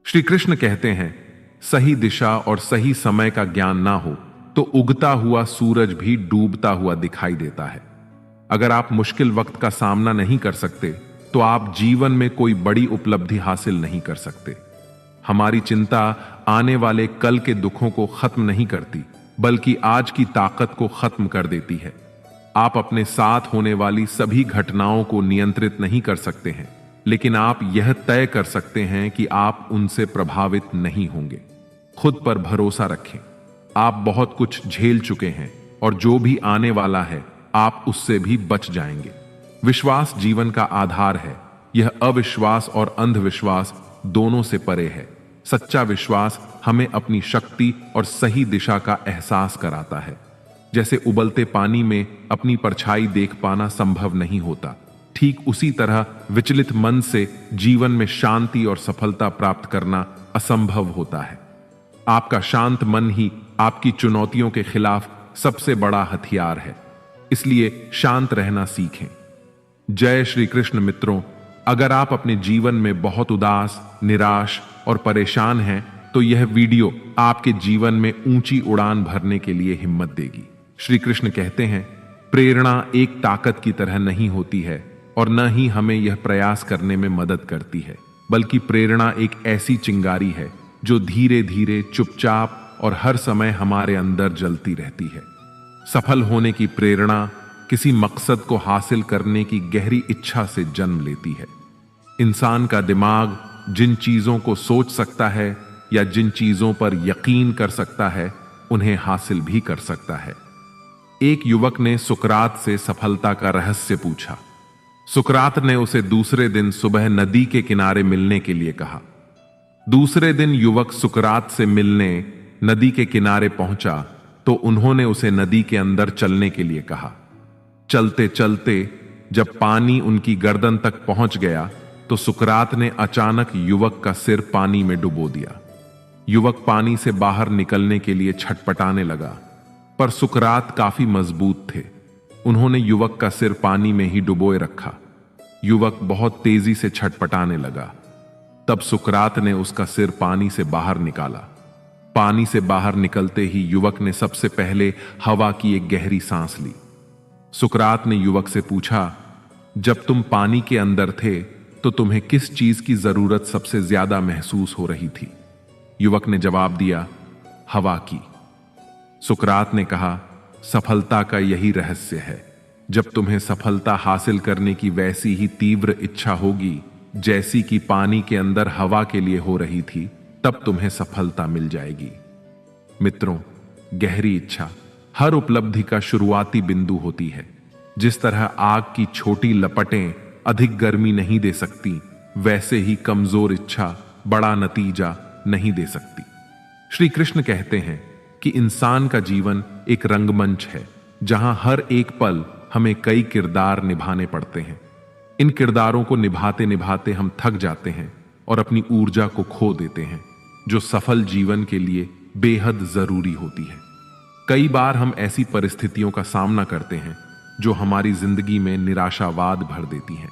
श्री कृष्ण कहते हैं, सही दिशा और सही समय का ज्ञान ना हो तो उगता हुआ सूरज भी डूबता हुआ दिखाई देता है। अगर आप मुश्किल वक्त का सामना नहीं कर सकते तो आप जीवन में कोई बड़ी उपलब्धि हासिल नहीं कर सकते। हमारी चिंता आने वाले कल के दुखों को खत्म नहीं करती, बल्कि आज की ताकत को खत्म कर देती है। आप अपने साथ होने वाली सभी घटनाओं को नियंत्रित नहीं कर सकते हैं, लेकिन आप यह तय कर सकते हैं कि आप उनसे प्रभावित नहीं होंगे। खुद पर भरोसा रखें। आप बहुत कुछ झेल चुके हैं और जो भी आने वाला है आप उससे भी बच जाएंगे। विश्वास जीवन का आधार है। यह अविश्वास और अंधविश्वास दोनों से परे है। सच्चा विश्वास हमें अपनी शक्ति और सही दिशा का एहसास कराता है। जैसे उबलते पानी में अपनी परछाई देख पाना संभव नहीं होता, ठीक उसी तरह विचलित मन से जीवन में शांति और सफलता प्राप्त करना असंभव होता है। आपका शांत मन ही आपकी चुनौतियों के खिलाफ सबसे बड़ा हथियार है। इसलिए शांत रहना सीखें। जय श्री कृष्ण मित्रों, अगर आप अपने जीवन में बहुत उदास, निराश और परेशान हैं तो यह वीडियो आपके जीवन में ऊंची उड़ान भरने के लिए हिम्मत देगी। श्री कृष्ण कहते हैं, प्रेरणा एक ताकत की तरह नहीं होती है और न ही हमें यह प्रयास करने में मदद करती है, बल्कि प्रेरणा एक ऐसी चिंगारी है जो धीरे धीरे, चुपचाप और हर समय हमारे अंदर जलती रहती है। सफल होने की प्रेरणा किसी मकसद को हासिल करने की गहरी इच्छा से जन्म लेती है। इंसान का दिमाग जिन चीजों को सोच सकता है या जिन चीजों पर यकीन कर सकता है, उन्हें हासिल भी कर सकता है। एक युवक ने सुकरात से सफलता का रहस्य पूछा। सुकरात ने उसे दूसरे दिन सुबह नदी के किनारे मिलने के लिए कहा। दूसरे दिन युवक सुकरात से मिलने नदी के किनारे पहुंचा तो उन्होंने उसे नदी के अंदर चलने के लिए कहा। चलते चलते जब पानी उनकी गर्दन तक पहुंच गया तो सुकरात ने अचानक युवक का सिर पानी में डुबो दिया। युवक पानी से बाहर निकलने के लिए छटपटाने लगा, पर सुकरात काफी मजबूत थे। उन्होंने युवक का सिर पानी में ही डुबोए रखा। युवक बहुत तेजी से छटपटाने लगा। तब सुकरात ने उसका सिर पानी से बाहर निकाला। पानी से बाहर निकलते ही युवक ने सबसे पहले हवा की एक गहरी सांस ली। सुकरात ने युवक से पूछा, जब तुम पानी के अंदर थे तो तुम्हें किस चीज की जरूरत सबसे ज्यादा महसूस हो रही थी? युवक ने जवाब दिया, हवा की। सुकरात ने कहा, सफलता का यही रहस्य है। जब तुम्हें सफलता हासिल करने की वैसी ही तीव्र इच्छा होगी जैसी कि पानी के अंदर हवा के लिए हो रही थी, तब तुम्हें सफलता मिल जाएगी। मित्रों, गहरी इच्छा हर उपलब्धि का शुरुआती बिंदु होती है। जिस तरह आग की छोटी लपटें अधिक गर्मी नहीं दे सकती, वैसे ही कमजोर इच्छा बड़ा नतीजा नहीं दे सकती। श्री कृष्ण कहते हैं कि इंसान का जीवन एक रंगमंच है, जहां हर एक पल हमें कई किरदार निभाने पड़ते हैं। इन किरदारों को निभाते निभाते हम थक जाते हैं और अपनी ऊर्जा को खो देते हैं, जो सफल जीवन के लिए बेहद जरूरी होती है। कई बार हम ऐसी परिस्थितियों का सामना करते हैं जो हमारी जिंदगी में निराशावाद भर देती हैं।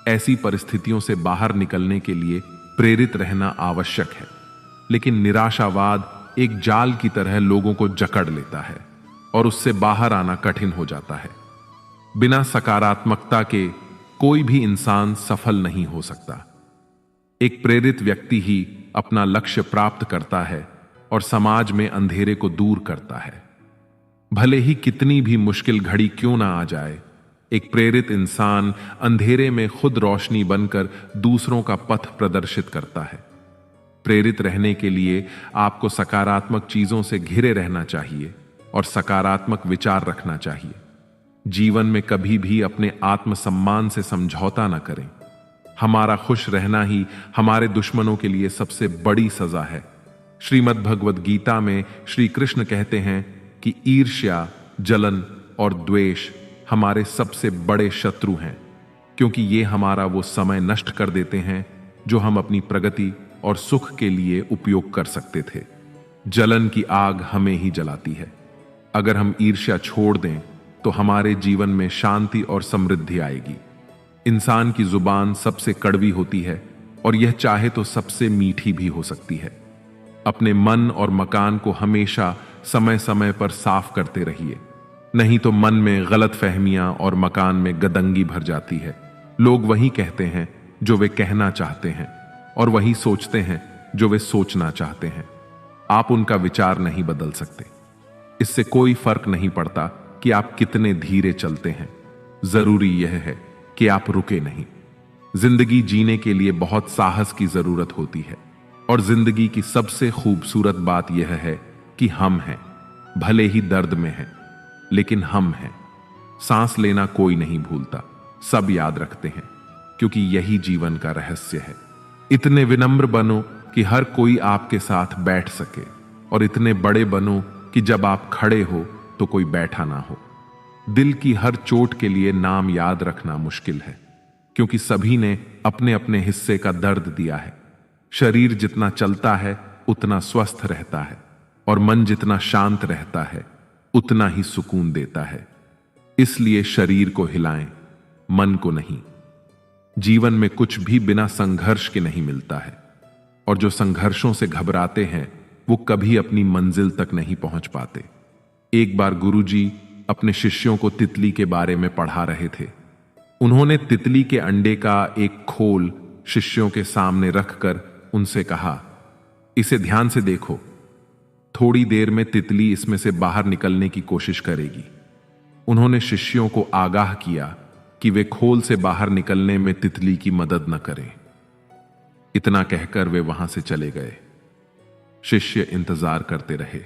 ऐसी परिस्थितियों से बाहर निकलने के लिए प्रेरित रहना आवश्यक है, लेकिन निराशावाद एक जाल की तरह लोगों को जकड़ लेता है और उससे बाहर आना कठिन हो जाता है। बिना सकारात्मकता के कोई भी इंसान सफल नहीं हो सकता। एक प्रेरित व्यक्ति ही अपना लक्ष्य प्राप्त करता है और समाज में अंधेरे को दूर करता है। भले ही कितनी भी मुश्किल घड़ी क्यों ना आ जाए, एक प्रेरित इंसान अंधेरे में खुद रोशनी बनकर दूसरों का पथ प्रदर्शित करता है। प्रेरित रहने के लिए आपको सकारात्मक चीजों से घिरे रहना चाहिए और सकारात्मक विचार रखना चाहिए। जीवन में कभी भी अपने आत्मसम्मान से समझौता ना करें। हमारा खुश रहना ही हमारे दुश्मनों के लिए सबसे बड़ी सजा है। श्रीमद् भगवद गीता में श्री कृष्ण कहते हैं कि ईर्ष्या, जलन और द्वेष हमारे सबसे बड़े शत्रु हैं, क्योंकि ये हमारा वो समय नष्ट कर देते हैं जो हम अपनी प्रगति और सुख के लिए उपयोग कर सकते थे। जलन की आग हमें ही जलाती है। अगर हम ईर्ष्या छोड़ दें तो हमारे जीवन में शांति और समृद्धि आएगी। इंसान की जुबान सबसे कड़वी होती है, और यह चाहे तो सबसे मीठी भी हो सकती है। अपने मन और मकान को हमेशा समय समय पर साफ करते रहिए, नहीं तो मन में गलत फहमियां और मकान में गदंगी भर जाती है। लोग वही कहते हैं जो वे कहना चाहते हैं और वही सोचते हैं जो वे सोचना चाहते हैं। आप उनका विचार नहीं बदल सकते। इससे कोई फर्क नहीं पड़ता कि आप कितने धीरे चलते हैं, जरूरी यह है कि आप रुके नहीं। जिंदगी जीने के लिए बहुत साहस की जरूरत होती है और जिंदगी की सबसे खूबसूरत बात यह है कि हम हैं, भले ही दर्द में हैं, लेकिन हम हैं। सांस लेना कोई नहीं भूलता, सब याद रखते हैं, क्योंकि यही जीवन का रहस्य है। इतने विनम्र बनो कि हर कोई आपके साथ बैठ सके, और इतने बड़े बनो कि जब आप खड़े हो तो कोई बैठा ना हो। दिल की हर चोट के लिए नाम याद रखना मुश्किल है, क्योंकि सभी ने अपने अपने हिस्से का दर्द दिया है। शरीर जितना चलता है उतना स्वस्थ रहता है, और मन जितना शांत रहता है उतना ही सुकून देता है। इसलिए शरीर को हिलाएं, मन को नहीं। जीवन में कुछ भी बिना संघर्ष के नहीं मिलता है, और जो संघर्षों से घबराते हैं वो कभी अपनी मंजिल तक नहीं पहुंच पाते। एक बार गुरुजी अपने शिष्यों को तितली के बारे में पढ़ा रहे थे। उन्होंने तितली के अंडे का एक खोल शिष्यों के सामने रखकर उनसे कहा, इसे ध्यान से देखो, थोड़ी देर में तितली इसमें से बाहर निकलने की कोशिश करेगी। उन्होंने शिष्यों को आगाह किया कि वे खोल से बाहर निकलने में तितली की मदद न करें। इतना कहकर वे वहां से चले गए। शिष्य इंतजार करते रहे।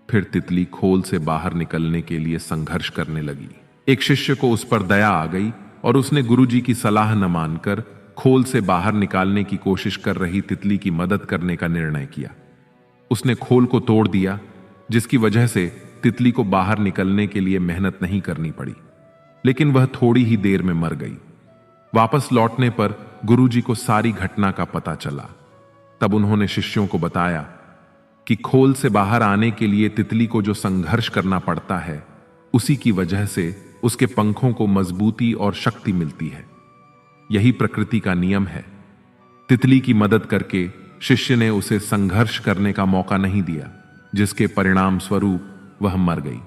फिर तितली खोल से बाहर निकलने के लिए संघर्ष करने लगी। एक शिष्य को उस पर दया आ गई और उसने गुरुजी की सलाह न मानकर खोल से बाहर निकालने की कोशिश कर रही तितली की मदद करने का निर्णय किया। उसने खोल को तोड़ दिया, जिसकी वजह से तितली को बाहर निकलने के लिए मेहनत नहीं करनी पड़ी, लेकिन वह थोड़ी ही देर में मर गई। वापस लौटने पर गुरुजी को सारी घटना का पता चला। तब उन्होंने शिष्यों को बताया कि खोल से बाहर आने के लिए तितली को जो संघर्ष करना पड़ता है, उसी की वजह से उसके पंखों को मजबूती और शक्ति मिलती है। यही प्रकृति का नियम है। तितली की मदद करके शिष्य ने उसे संघर्ष करने का मौका नहीं दिया, जिसके परिणाम स्वरूप वह मर गई।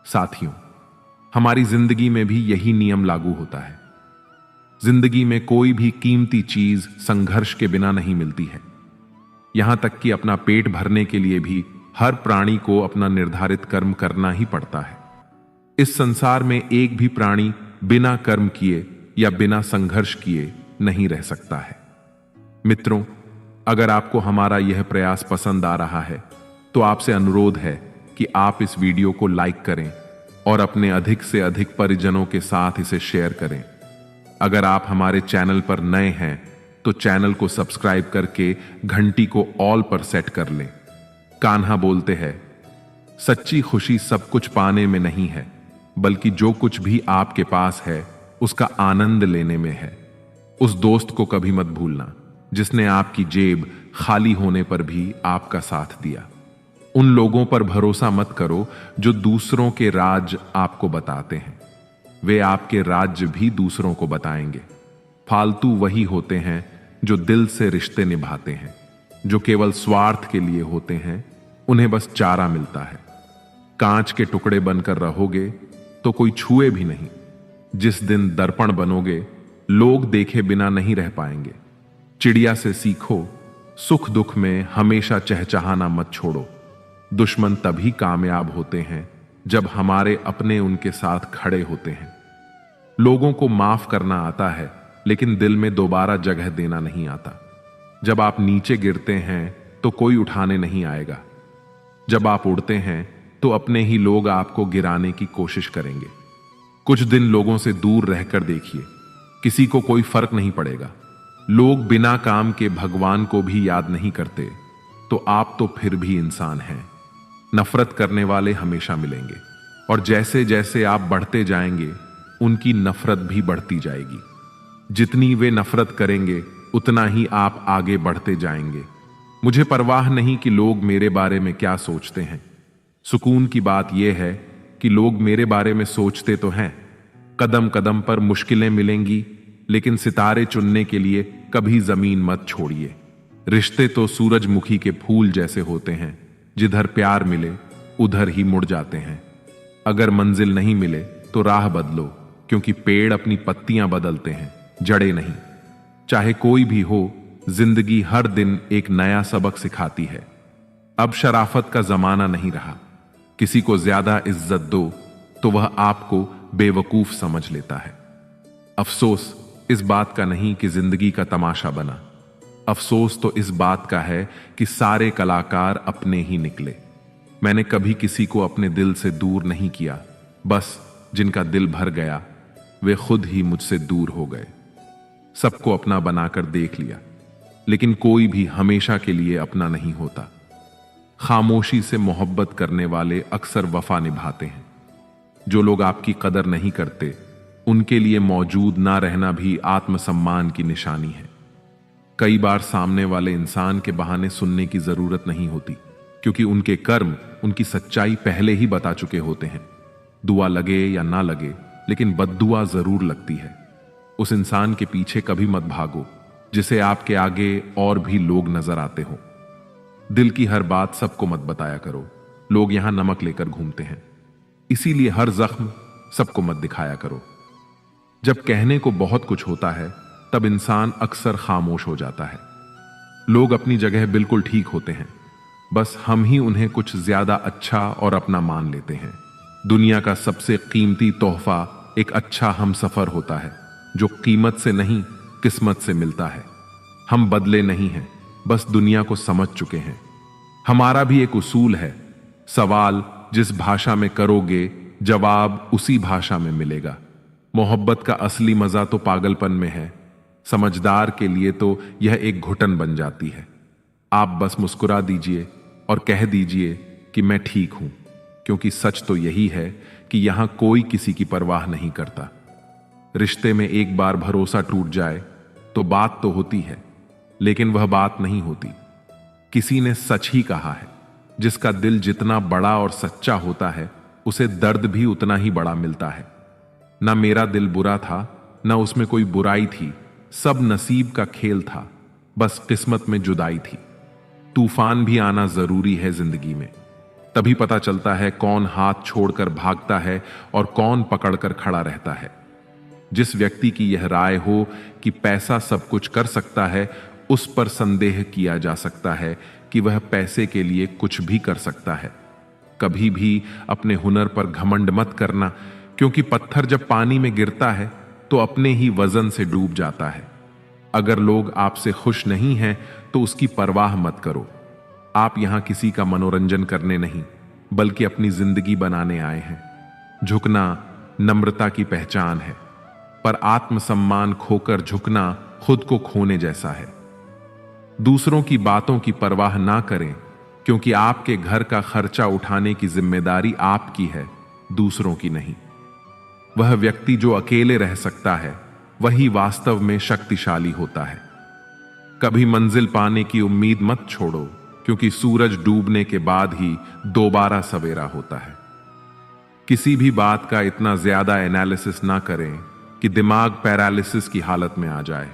साथियों, हमारी जिंदगी में भी यही नियम लागू होता है। जिंदगी में कोई भी कीमती चीज संघर्ष के बिना नहीं मिलती है। यहां तक कि अपना पेट भरने के लिए भी हर प्राणी को अपना निर्धारित कर्म करना ही पड़ता है। इस संसार में एक भी प्राणी बिना कर्म किए या बिना संघर्ष किए नहीं रह सकता है। मित्रों, अगर आपको हमारा यह प्रयास पसंद आ रहा है तो आपसे अनुरोध है कि आप इस वीडियो को लाइक करें और अपने अधिक से अधिक परिजनों के साथ इसे शेयर करें। अगर आप हमारे चैनल पर नए हैं तो चैनल को सब्सक्राइब करके घंटी को ऑल पर सेट कर लें। कान्हा बोलते हैं, सच्ची खुशी सब कुछ पाने में नहीं है, बल्कि जो कुछ भी आपके पास है उसका आनंद लेने में है। उस दोस्त को कभी मत भूलना जिसने आपकी जेब खाली होने पर भी आपका साथ दिया। उन लोगों पर भरोसा मत करो जो दूसरों के राज आपको बताते हैं। वे आपके राज्य भी दूसरों को बताएंगे। फालतू वही होते हैं जो दिल से रिश्ते निभाते हैं। जो केवल स्वार्थ के लिए होते हैं, उन्हें बस चारा मिलता है। कांच के टुकड़े बनकर रहोगे तो कोई छुए भी नहीं। जिस दिन दर्पण बनोगे, लोग देखे बिना नहीं रह पाएंगे। चिड़िया से सीखो, सुख दुख में हमेशा चहचहाना मत छोड़ो। दुश्मन तभी कामयाब होते हैं जब हमारे अपने उनके साथ खड़े होते हैं। लोगों को माफ करना आता है, लेकिन दिल में दोबारा जगह देना नहीं आता। जब आप नीचे गिरते हैं तो कोई उठाने नहीं आएगा। जब आप उड़ते हैं तो अपने ही लोग आपको गिराने की कोशिश करेंगे। कुछ दिन लोगों से दूर रहकर देखिए, किसी को कोई फर्क नहीं पड़ेगा। लोग बिना काम के भगवान को भी याद नहीं करते, तो आप तो फिर भी इंसान हैं। नफरत करने वाले हमेशा मिलेंगे, और जैसे जैसे आप बढ़ते जाएंगे उनकी नफरत भी बढ़ती जाएगी। जितनी वे नफरत करेंगे उतना ही आप आगे बढ़ते जाएंगे। मुझे परवाह नहीं कि लोग मेरे बारे में क्या सोचते हैं। सुकून की बात यह है कि लोग मेरे बारे में सोचते तो हैं। कदम कदम पर मुश्किलें मिलेंगी, लेकिन सितारे चुनने के लिए कभी जमीन मत छोड़िए। रिश्ते तो सूरजमुखी के फूल जैसे होते हैं, जिधर प्यार मिले उधर ही मुड़ जाते हैं। अगर मंजिल नहीं मिले तो राह बदलो, क्योंकि पेड़ अपनी पत्तियां बदलते हैं, जड़ें नहीं। चाहे कोई भी हो, जिंदगी हर दिन एक नया सबक सिखाती है। अब शराफत का जमाना नहीं रहा। किसी को ज्यादा इज्जत दो तो वह आपको बेवकूफ समझ लेता है। अफसोस इस बात का नहीं कि जिंदगी का तमाशा बना। अफसोस तो इस बात का है कि सारे कलाकार अपने ही निकले। मैंने कभी किसी को अपने दिल से दूर नहीं किया, बस जिनका दिल भर गया वे खुद ही मुझसे दूर हो गए। सबको अपना बनाकर देख लिया, लेकिन कोई भी हमेशा के लिए अपना नहीं होता। खामोशी से मोहब्बत करने वाले अक्सर वफा निभाते हैं। जो लोग आपकी कदर नहीं करते, उनके लिए मौजूद ना रहना भी आत्मसम्मान की निशानी है। कई बार सामने वाले इंसान के बहाने सुनने की जरूरत नहीं होती, क्योंकि उनके कर्म उनकी सच्चाई पहले ही बता चुके होते हैं। दुआ लगे या ना लगे, लेकिन बद्दुआ जरूर लगती है। उस इंसान के पीछे कभी मत भागो जिसे आपके आगे और भी लोग नजर आते हो। दिल की हर बात सबको मत बताया करो। लोग यहां नमक लेकर घूमते हैं, इसीलिए हर जख्म सबको मत दिखाया करो। जब कहने को बहुत कुछ होता है, तब इंसान अक्सर खामोश हो जाता है। लोग अपनी जगह बिल्कुल ठीक होते हैं, बस हम ही उन्हें कुछ ज्यादा अच्छा और अपना मान लेते हैं। दुनिया का सबसे कीमती तोहफा एक अच्छा हमसफर होता है, जो कीमत से नहीं किस्मत से मिलता है। हम बदले नहीं हैं, बस दुनिया को समझ चुके हैं। हमारा भी एक उसूल है, सवाल जिस भाषा में करोगे, जवाब उसी भाषा में मिलेगा। मोहब्बत का असली मजा तो पागलपन में है। समझदार के लिए तो यह एक घुटन बन जाती है। आप बस मुस्कुरा दीजिए और कह दीजिए कि मैं ठीक हूं, क्योंकि सच तो यही है कि यहां कोई किसी की परवाह नहीं करता। रिश्ते में एक बार भरोसा टूट जाए तो बात तो होती है, लेकिन वह बात नहीं होती। किसी ने सच ही कहा है, जिसका दिल जितना बड़ा और सच्चा होता है, उसे दर्द भी उतना ही बड़ा मिलता है। ना मेरा दिल बुरा था, ना उसमें कोई बुराई थी। सब नसीब का खेल था, बस किस्मत में जुदाई थी। तूफान भी आना जरूरी है जिंदगी में, तभी पता चलता है कौन हाथ छोड़कर भागता है और कौन पकड़कर खड़ा रहता है। जिस व्यक्ति की यह राय हो कि पैसा सब कुछ कर सकता है, उस पर संदेह किया जा सकता है कि वह पैसे के लिए कुछ भी कर सकता है। कभी भी अपने हुनर पर घमंड मत करना, क्योंकि पत्थर जब पानी में गिरता है तो अपने ही वजन से डूब जाता है। अगर लोग आपसे खुश नहीं हैं तो उसकी परवाह मत करो। आप यहां किसी का मनोरंजन करने नहीं, बल्कि अपनी जिंदगी बनाने आए हैं। झुकना नम्रता की पहचान है, पर आत्मसम्मान खोकर झुकना खुद को खोने जैसा है। दूसरों की बातों की परवाह ना करें, क्योंकि आपके घर का खर्चा उठाने की जिम्मेदारी आपकी है, दूसरों की नहीं। वह व्यक्ति जो अकेले रह सकता है, वही वास्तव में शक्तिशाली होता है। कभी मंजिल पाने की उम्मीद मत छोड़ो, क्योंकि सूरज डूबने के बाद ही दोबारा सवेरा होता है। किसी भी बात का इतना ज्यादा एनालिसिस ना करें कि दिमाग पैरालिसिस की हालत में आ जाए।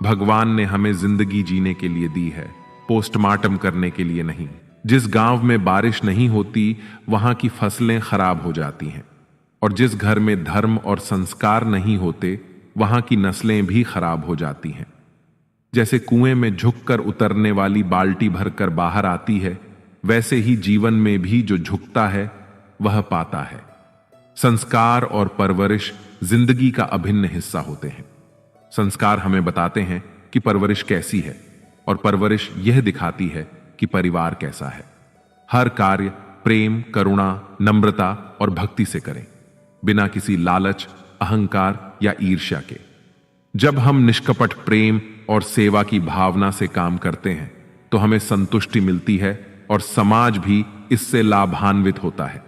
भगवान ने हमें जिंदगी जीने के लिए दी है, पोस्टमार्टम करने के लिए नहीं। जिस गांव में बारिश नहीं होती, वहां की फसलें खराब हो जाती हैं, और जिस घर में धर्म और संस्कार नहीं होते, वहां की नस्लें भी खराब हो जाती हैं। जैसे कुएं में झुककर उतरने वाली बाल्टी भरकर बाहर आती है, वैसे ही जीवन में भी जो झुकता है वह पाता है। संस्कार और परवरिश जिंदगी का अभिन्न हिस्सा होते हैं। संस्कार हमें बताते हैं कि परवरिश कैसी है, और परवरिश यह दिखाती है कि परिवार कैसा है। हर कार्य प्रेम, करुणा, नम्रता और भक्ति से करें, बिना किसी लालच, अहंकार या ईर्ष्या के। जब हम निष्कपट प्रेम और सेवा की भावना से काम करते हैं, तो हमें संतुष्टि मिलती है और समाज भी इससे लाभान्वित होता है।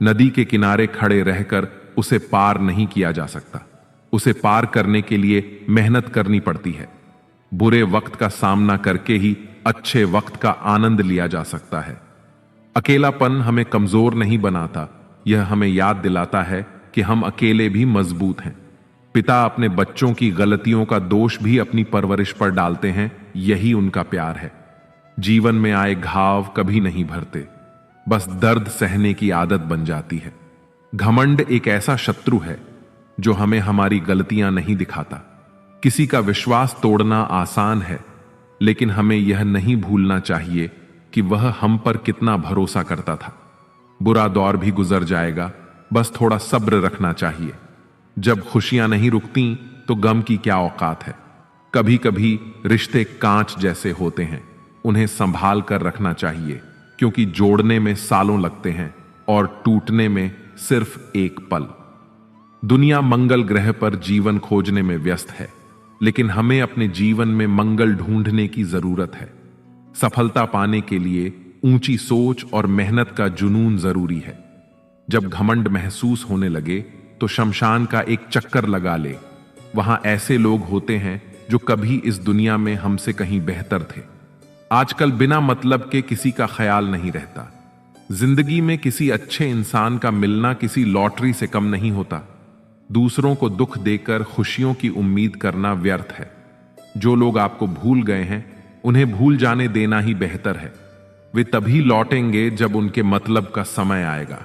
नदी के किनारे खड़े रहकर उसे पार नहीं किया जा सकता। उसे पार करने के लिए मेहनत करनी पड़ती है। बुरे वक्त का सामना करके ही अच्छे वक्त का आनंद लिया जा सकता है। अकेलापन हमें कमजोर नहीं बनाता, यह हमें याद दिलाता है कि हम अकेले भी मजबूत हैं। पिता अपने बच्चों की गलतियों का दोष भी अपनी परवरिश पर डालते हैं, यही उनका प्यार है। जीवन में आए घाव कभी नहीं भरते, बस दर्द सहने की आदत बन जाती है। घमंड एक ऐसा शत्रु है जो हमें हमारी गलतियां नहीं दिखाता। किसी का विश्वास तोड़ना आसान है, लेकिन हमें यह नहीं भूलना चाहिए कि वह हम पर कितना भरोसा करता था। बुरा दौर भी गुजर जाएगा, बस थोड़ा सब्र रखना चाहिए। जब खुशियां नहीं रुकती तो गम की क्या औकात है। कभी कभी रिश्ते कांच जैसे होते हैं, उन्हें संभाल कर रखना चाहिए, क्योंकि जोड़ने में सालों लगते हैं और टूटने में सिर्फ एक पल। दुनिया मंगल ग्रह पर जीवन खोजने में व्यस्त है, लेकिन हमें अपने जीवन में मंगल ढूंढने की जरूरत है। सफलता पाने के लिए ऊंची सोच और मेहनत का जुनून जरूरी है। जब घमंड महसूस होने लगे तो शमशान का एक चक्कर लगा ले। वहां ऐसे लोग होते हैं जो कभी इस दुनिया में हमसे कहीं बेहतर थे। आजकल बिना मतलब के किसी का ख्याल नहीं रहता। जिंदगी में किसी अच्छे इंसान का मिलना किसी लॉटरी से कम नहीं होता। दूसरों को दुख देकर खुशियों की उम्मीद करना व्यर्थ है। जो लोग आपको भूल गए हैं, उन्हें भूल जाने देना ही बेहतर है। वे तभी लौटेंगे जब उनके मतलब का समय आएगा।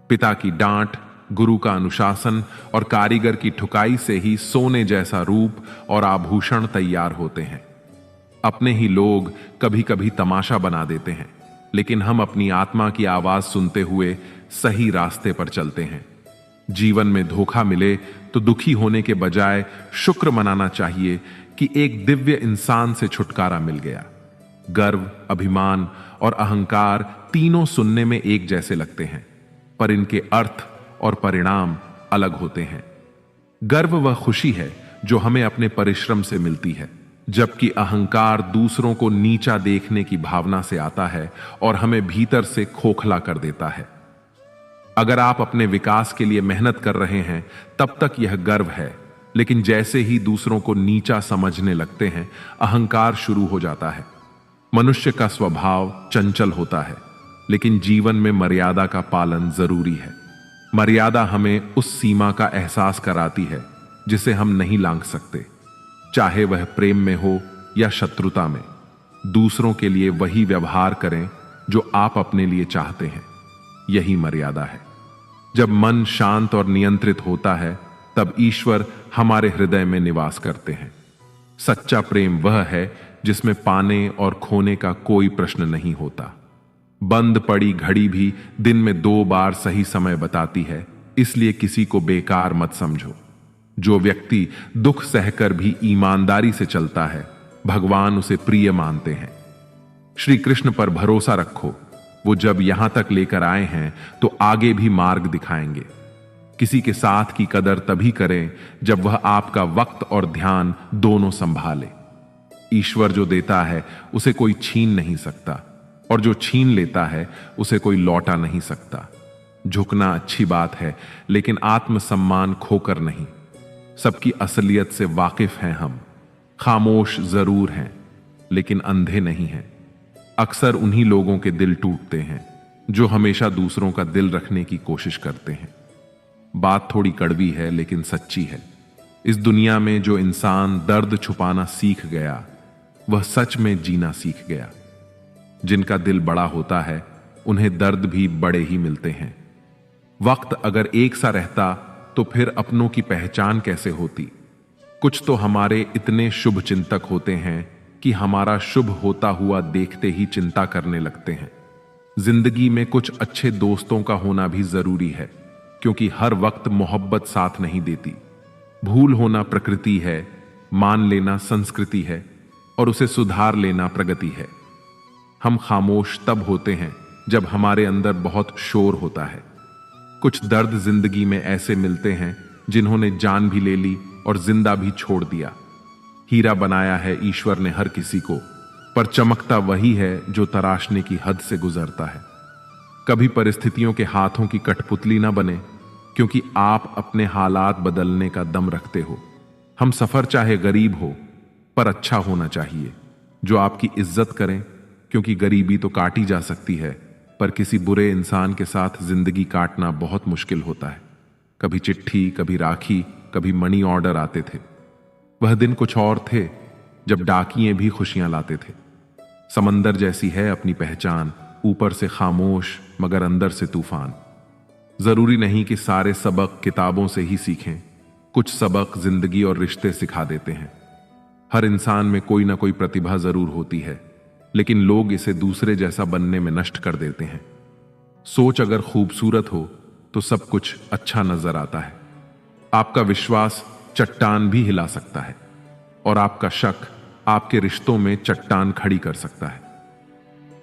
पिता की डांट, गुरु का अनुशासन और कारीगर की ठुकाई से ही सोने जैसा रूप और आभूषण तैयार होते हैं। अपने ही लोग कभी कभी तमाशा बना देते हैं, लेकिन हम अपनी आत्मा की आवाज सुनते हुए सही रास्ते पर चलते हैं। जीवन में धोखा मिले तो दुखी होने के बजाय शुक्र मनाना चाहिए कि एक दिव्य इंसान से छुटकारा मिल गया। गर्व, अभिमान और अहंकार तीनों सुनने में एक जैसे लगते हैं, पर इनके अर्थ और परिणाम अलग होते हैं। गर्व वह खुशी है जो हमें अपने परिश्रम से मिलती है, जबकि अहंकार दूसरों को नीचा देखने की भावना से आता है और हमें भीतर से खोखला कर देता है। अगर आप अपने विकास के लिए मेहनत कर रहे हैं, तब तक यह गर्व है, लेकिन जैसे ही दूसरों को नीचा समझने लगते हैं, अहंकार शुरू हो जाता है। मनुष्य का स्वभाव चंचल होता है, लेकिन जीवन में मर्यादा का पालन जरूरी है। मर्यादा हमें उस सीमा का एहसास कराती है जिसे हम नहीं लांघ सकते, चाहे वह प्रेम में हो या शत्रुता में। दूसरों के लिए वही व्यवहार करें जो आप अपने लिए चाहते हैं, यही मर्यादा है। जब मन शांत और नियंत्रित होता है, तब ईश्वर हमारे हृदय में निवास करते हैं। सच्चा प्रेम वह है जिसमें पाने और खोने का कोई प्रश्न नहीं होता। बंद पड़ी घड़ी भी दिन में 2 बार सही समय बताती है, इसलिए किसी को बेकार मत समझो। जो व्यक्ति दुख सहकर भी ईमानदारी से चलता है, भगवान उसे प्रिय मानते हैं। श्री कृष्ण पर भरोसा रखो, वो जब यहां तक लेकर आए हैं तो आगे भी मार्ग दिखाएंगे। किसी के साथ की कदर तभी करें जब वह आपका वक्त और ध्यान दोनों संभाले। ईश्वर जो देता है उसे कोई छीन नहीं सकता, और जो छीन लेता है उसे कोई लौटा नहीं सकता। झुकना अच्छी बात है, लेकिन आत्मसम्मान खोकर नहीं। सबकी असलियत से वाकिफ हैं हम। खामोश जरूर हैं, लेकिन अंधे नहीं हैं। अक्सर उन्हीं लोगों के दिल टूटते हैं जो हमेशा दूसरों का दिल रखने की कोशिश करते हैं। बात थोड़ी कड़वी है, लेकिन सच्ची है। इस दुनिया में जो इंसान दर्द छुपाना सीख गया, वह सच में जीना सीख गया। जिनका दिल बड़ा होता है, उन्हें दर्द भी बड़े ही मिलते हैं। वक्त अगर एक सा रहता तो फिर अपनों की पहचान कैसे होती। कुछ तो हमारे इतने शुभ चिंतक होते हैं कि हमारा शुभ होता हुआ देखते ही चिंता करने लगते हैं। जिंदगी में कुछ अच्छे दोस्तों का होना भी जरूरी है, क्योंकि हर वक्त मोहब्बत साथ नहीं देती। भूल होना प्रकृति है, मान लेना संस्कृति है, और उसे सुधार लेना प्रगति है। हम खामोश तब होते हैं जब हमारे अंदर बहुत शोर होता है। कुछ दर्द जिंदगी में ऐसे मिलते हैं जिन्होंने जान भी ले ली और जिंदा भी छोड़ दिया। हीरा बनाया है ईश्वर ने हर किसी को, पर चमकता वही है जो तराशने की हद से गुजरता है। कभी परिस्थितियों के हाथों की कठपुतली ना बने, क्योंकि आप अपने हालात बदलने का दम रखते हो। हम सफर चाहे गरीब हो, पर अच्छा होना चाहिए, जो आपकी इज्जत करें, क्योंकि गरीबी तो काटी जा सकती है, पर किसी बुरे इंसान के साथ जिंदगी काटना बहुत मुश्किल होता है। कभी चिट्ठी, कभी राखी, कभी मनी ऑर्डर आते थे। वह दिन कुछ और थे जब डाकिये भी खुशियां लाते थे। समंदर जैसी है अपनी पहचान, ऊपर से खामोश मगर अंदर से तूफान। जरूरी नहीं कि सारे सबक किताबों से ही सीखें, कुछ सबक जिंदगी और रिश्ते सिखा देते हैं। हर इंसान में कोई ना कोई प्रतिभा जरूर होती है, लेकिन लोग इसे दूसरे जैसा बनने में नष्ट कर देते हैं। सोच अगर खूबसूरत हो तो सब कुछ अच्छा नजर आता है। आपका विश्वास चट्टान भी हिला सकता है और आपका शक आपके रिश्तों में चट्टान खड़ी कर सकता है।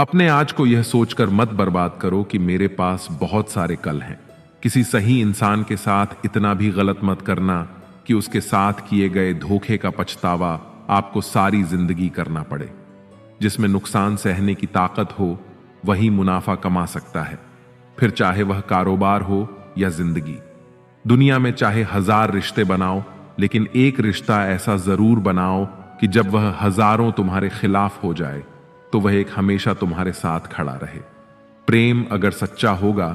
अपने आज को यह सोचकर मत बर्बाद करो कि मेरे पास बहुत सारे कल हैं। किसी सही इंसान के साथ इतना भी गलत मत करना कि उसके साथ किए गए धोखे का पछतावा आपको सारी जिंदगी करना पड़े। जिसमें नुकसान सहने की ताकत हो वही मुनाफा कमा सकता है, फिर चाहे वह कारोबार हो या जिंदगी। दुनिया में चाहे 1000 रिश्ते बनाओ, लेकिन एक रिश्ता ऐसा जरूर बनाओ कि जब वह हजारों तुम्हारे खिलाफ हो जाए तो वह एक हमेशा तुम्हारे साथ खड़ा रहे। प्रेम अगर सच्चा होगा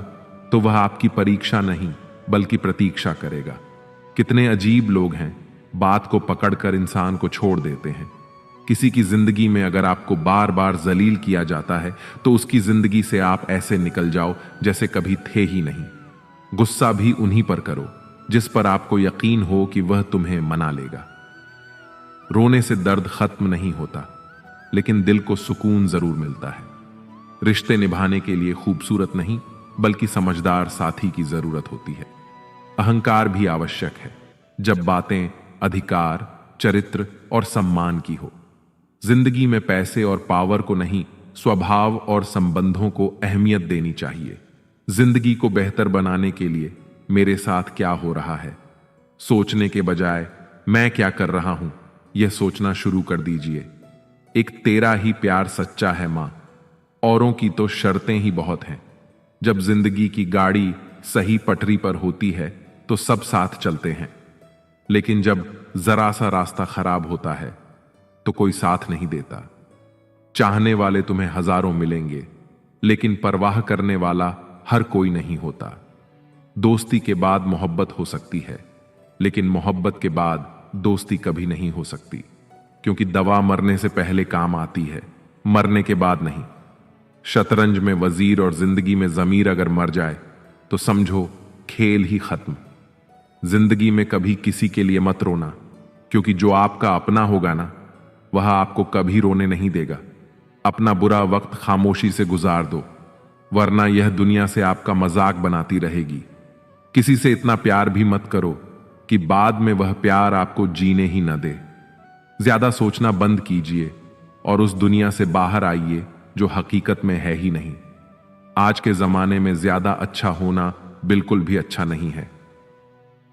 तो वह आपकी परीक्षा नहीं बल्कि प्रतीक्षा करेगा। कितने अजीब लोग हैं, बात को पकड़कर इंसान को छोड़ देते हैं। किसी की जिंदगी में अगर आपको बार बार जलील किया जाता है तो उसकी जिंदगी से आप ऐसे निकल जाओ जैसे कभी थे ही नहीं। गुस्सा भी उन्हीं पर करो जिस पर आपको यकीन हो कि वह तुम्हें मना लेगा। रोने से दर्द खत्म नहीं होता, लेकिन दिल को सुकून जरूर मिलता है। रिश्ते निभाने के लिए खूबसूरत नहीं बल्कि समझदार साथी की जरूरत होती है। अहंकार भी आवश्यक है जब बातें अधिकार, चरित्र और सम्मान की हो। जिंदगी में पैसे और पावर को नहीं, स्वभाव और संबंधों को अहमियत देनी चाहिए। जिंदगी को बेहतर बनाने के लिए मेरे साथ क्या हो रहा है सोचने के बजाय मैं क्या कर रहा हूं यह सोचना शुरू कर दीजिए। एक तेरा ही प्यार सच्चा है मां, औरों की तो शर्तें ही बहुत हैं। जब जिंदगी की गाड़ी सही पटरी पर होती है तो सब साथ चलते हैं, लेकिन जब जरा सा रास्ता खराब होता है तो कोई साथ नहीं देता। चाहने वाले तुम्हें हजारों मिलेंगे, लेकिन परवाह करने वाला हर कोई नहीं होता। दोस्ती के बाद मोहब्बत हो सकती है, लेकिन मोहब्बत के बाद दोस्ती कभी नहीं हो सकती, क्योंकि दवा मरने से पहले काम आती है, मरने के बाद नहीं। शतरंज में वजीर और जिंदगी में जमीर अगर मर जाए तो समझो खेल ही खत्म। जिंदगी में कभी किसी के लिए मत रोना, क्योंकि जो आपका अपना होगा ना, वह आपको कभी रोने नहीं देगा। अपना बुरा वक्त खामोशी से गुजार दो, वरना यह दुनिया से आपका मजाक बनाती रहेगी। किसी से इतना प्यार भी मत करो कि बाद में वह प्यार आपको जीने ही न दे। ज्यादा सोचना बंद कीजिए और उस दुनिया से बाहर आइए जो हकीकत में है ही नहीं। आज के जमाने में ज्यादा अच्छा होना बिल्कुल भी अच्छा नहीं है।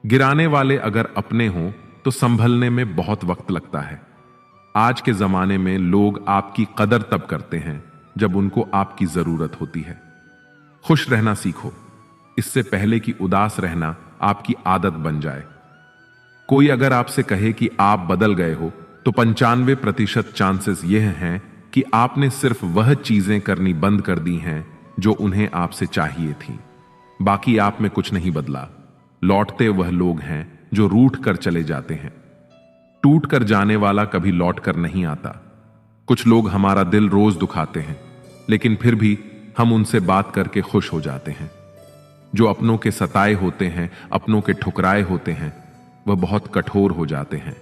गिराने वाले अगर अपने हों तो संभलने में बहुत वक्त लगता है। आज के जमाने में लोग आपकी कदर तब करते हैं जब उनको आपकी जरूरत होती है। खुश रहना सीखो, इससे पहले कि उदास रहना आपकी आदत बन जाए। कोई अगर आपसे कहे कि आप बदल गए हो तो 95% चांसेस यह हैं कि आपने सिर्फ वह चीजें करनी बंद कर दी हैं जो उन्हें आपसे चाहिए थी। बाकी आप में कुछ नहीं बदला। लौटते वह लोग हैं जो रूठ कर चले जाते हैं। टूट कर जाने वाला कभी लौट कर नहीं आता। कुछ लोग हमारा दिल रोज दुखाते हैं, लेकिन फिर भी हम उनसे बात करके खुश हो जाते हैं। जो अपनों के सताए होते हैं, अपनों के ठुकराए होते हैं, वह बहुत कठोर हो जाते हैं,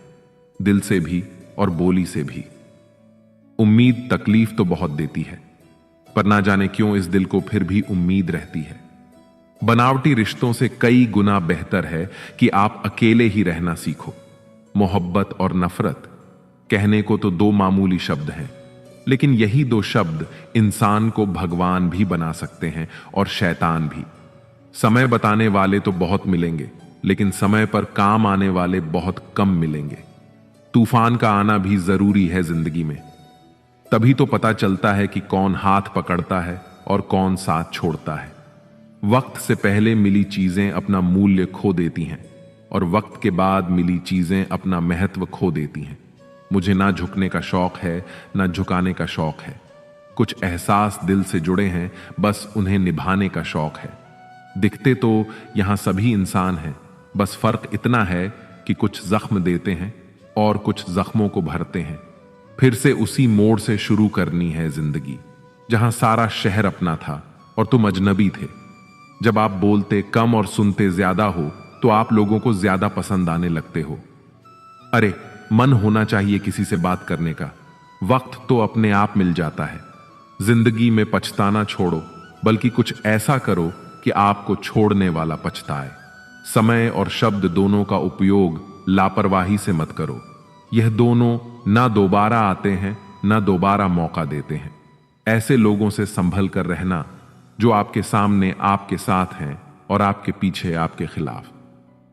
दिल से भी और बोली से भी। उम्मीद तकलीफ तो बहुत देती है, पर ना जाने क्यों इस दिल को फिर भी उम्मीद रहती है। बनावटी रिश्तों से कई गुना बेहतर है कि आप अकेले ही रहना सीखो। मोहब्बत और नफरत कहने को तो 2 मामूली शब्द हैं, लेकिन यही 2 शब्द इंसान को भगवान भी बना सकते हैं और शैतान भी। समय बताने वाले तो बहुत मिलेंगे, लेकिन समय पर काम आने वाले बहुत कम मिलेंगे। तूफान का आना भी जरूरी है जिंदगी में, तभी तो पता चलता है कि कौन हाथ पकड़ता है और कौन साथ छोड़ता है। वक्त से पहले मिली चीजें अपना मूल्य खो देती हैं और वक्त के बाद मिली चीजें अपना महत्व खो देती हैं। मुझे ना झुकने का शौक है, ना झुकाने का शौक है। कुछ एहसास दिल से जुड़े हैं, बस उन्हें निभाने का शौक है। दिखते तो यहां सभी इंसान हैं, बस फर्क इतना है कि कुछ जख्म देते हैं और कुछ जख्मों को भरते हैं। फिर से उसी मोड़ से शुरू करनी है जिंदगी, जहां सारा शहर अपना था और तुम अजनबी थे। जब आप बोलते कम और सुनते ज्यादा हो तो आप लोगों को ज्यादा पसंद आने लगते हो। अरे, मन होना चाहिए किसी से बात करने का, वक्त तो अपने आप मिल जाता है। जिंदगी में पछताना छोड़ो, बल्कि कुछ ऐसा करो कि आपको छोड़ने वाला पछताए। समय और शब्द दोनों का उपयोग लापरवाही से मत करो। यह दोनों ना दोबारा आते हैं, ना दोबारा मौका देते हैं। ऐसे लोगों से संभल कर रहना जो आपके सामने आपके साथ हैं और आपके पीछे आपके खिलाफ।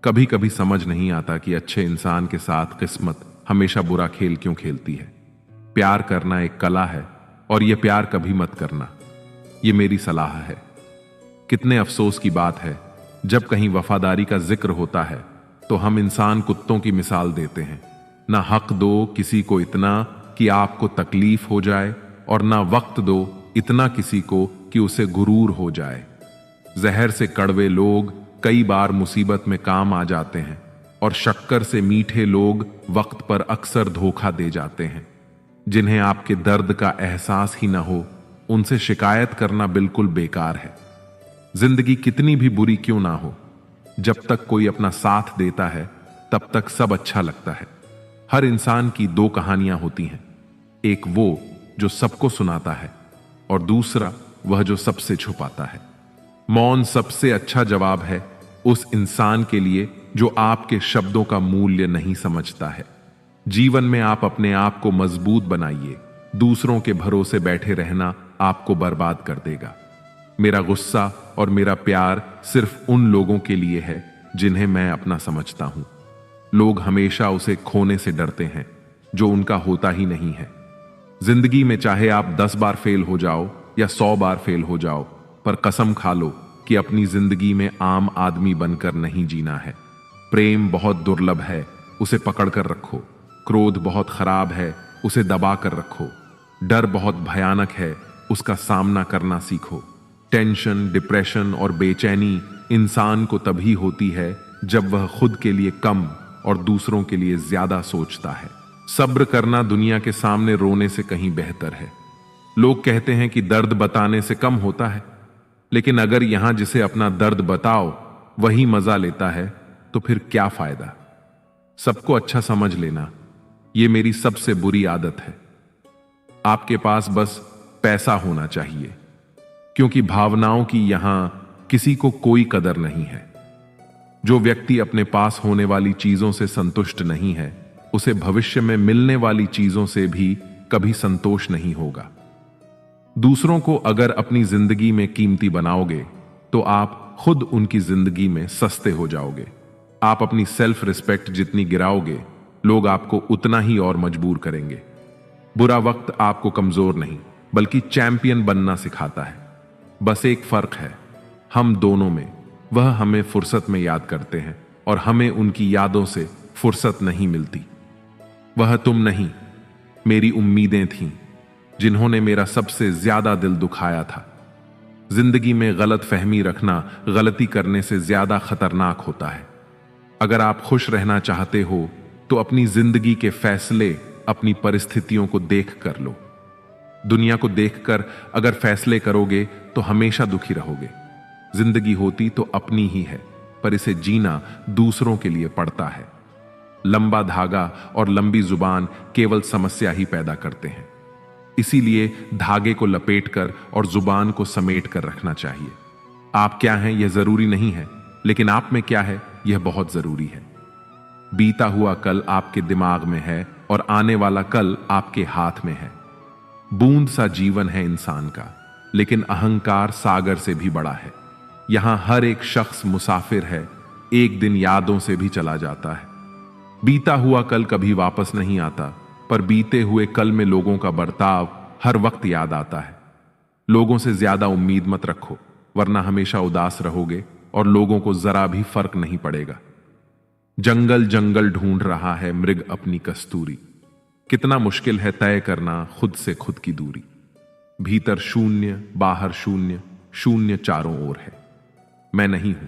कभी कभी समझ नहीं आता कि अच्छे इंसान के साथ किस्मत हमेशा बुरा खेल क्यों खेलती है। प्यार करना एक कला है और यह प्यार कभी मत करना, यह मेरी सलाह है। कितने अफसोस की बात है, जब कहीं वफादारी का जिक्र होता है तो हम इंसान कुत्तों की मिसाल देते हैं। ना हक दो किसी को इतना कि आपको तकलीफ हो जाए, और ना वक्त दो इतना किसी को कि उसे गुरूर हो जाए। जहर से कड़वे लोग कई बार मुसीबत में काम आ जाते हैं, और शक्कर से मीठे लोग वक्त पर अक्सर धोखा दे जाते हैं। जिन्हें आपके दर्द का एहसास ही ना हो, उनसे शिकायत करना बिल्कुल बेकार है। जिंदगी कितनी भी बुरी क्यों ना हो, जब तक कोई अपना साथ देता है तब तक सब अच्छा लगता है। हर इंसान की दो कहानियां होती हैं, एक वो जो सबको सुनाता है और दूसरा वह जो सबसे छुपाता है। मौन सबसे अच्छा जवाब है उस इंसान के लिए जो आपके शब्दों का मूल्य नहीं समझता है। जीवन में आप अपने आप को मजबूत बनाइए, दूसरों के भरोसे बैठे रहना आपको बर्बाद कर देगा। मेरा गुस्सा और मेरा प्यार सिर्फ उन लोगों के लिए है जिन्हें मैं अपना समझता हूं। लोग हमेशा उसे खोने से डरते हैं जो उनका होता ही नहीं है। जिंदगी में चाहे आप 10 बार फेल हो जाओ या 100 बार फेल हो जाओ, पर कसम खा लो कि अपनी जिंदगी में आम आदमी बनकर नहीं जीना है। प्रेम बहुत दुर्लभ है, उसे पकड़ कर रखो। क्रोध बहुत खराब है, उसे दबा कर रखो। डर बहुत भयानक है, उसका सामना करना सीखो। टेंशन, डिप्रेशन और बेचैनी इंसान को तभी होती है जब वह खुद के लिए कम और दूसरों के लिए ज्यादा सोचता है। सब्र करना दुनिया के सामने रोने से कहीं बेहतर है। लोग कहते हैं कि दर्द बताने से कम होता है, लेकिन अगर यहां जिसे अपना दर्द बताओ वही मजा लेता है तो फिर क्या फायदा। सबको अच्छा समझ लेना, यह मेरी सबसे बुरी आदत है। आपके पास बस पैसा होना चाहिए, क्योंकि भावनाओं की यहां किसी को कोई कदर नहीं है। जो व्यक्ति अपने पास होने वाली चीजों से संतुष्ट नहीं है, उसे भविष्य में मिलने वाली चीजों से भी कभी संतोष नहीं होगा। दूसरों को अगर अपनी जिंदगी में कीमती बनाओगे तो आप खुद उनकी जिंदगी में सस्ते हो जाओगे। आप अपनी सेल्फ रिस्पेक्ट जितनी गिराओगे, लोग आपको उतना ही और मजबूर करेंगे। बुरा वक्त आपको कमजोर नहीं बल्कि चैंपियन बनना सिखाता है। बस एक फर्क है हम दोनों में, वह हमें फुर्सत में याद करते हैं और हमें उनकी यादों से फुर्सत नहीं मिलती। वह तुम नहीं, मेरी उम्मीदें थीं जिन्होंने मेरा सबसे ज्यादा दिल दुखाया था। जिंदगी में गलत फहमी रखना गलती करने से ज्यादा खतरनाक होता है। अगर आप खुश रहना चाहते हो तो अपनी जिंदगी के फैसले अपनी परिस्थितियों को देख कर लो। दुनिया को देखकर अगर फैसले करोगे तो हमेशा दुखी रहोगे। जिंदगी होती तो अपनी ही है, पर इसे जीना दूसरों के लिए पड़ता है। लंबा धागा और लंबी जुबान केवल समस्या ही पैदा करते हैं। इसीलिए धागे को लपेटकर और जुबान को समेट कर रखना चाहिए। आप क्या हैं यह जरूरी नहीं है, लेकिन आप में क्या है यह बहुत जरूरी है। बीता हुआ कल आपके दिमाग में है और आने वाला कल आपके हाथ में है। बूंद सा जीवन है इंसान का, लेकिन अहंकार सागर से भी बड़ा है। यहां हर एक शख्स मुसाफिर है, एक दिन यादों से भी चला जाता है। बीता हुआ कल कभी वापस नहीं आता, पर बीते हुए कल में लोगों का बर्ताव हर वक्त याद आता है। लोगों से ज्यादा उम्मीद मत रखो, वरना हमेशा उदास रहोगे और लोगों को जरा भी फर्क नहीं पड़ेगा। जंगल जंगल ढूंढ रहा है मृग अपनी कस्तूरी। कितना मुश्किल है तय करना खुद से खुद की दूरी। भीतर शून्य, बाहर शून्य, शून्य चारों ओर है। मैं नहीं हूं,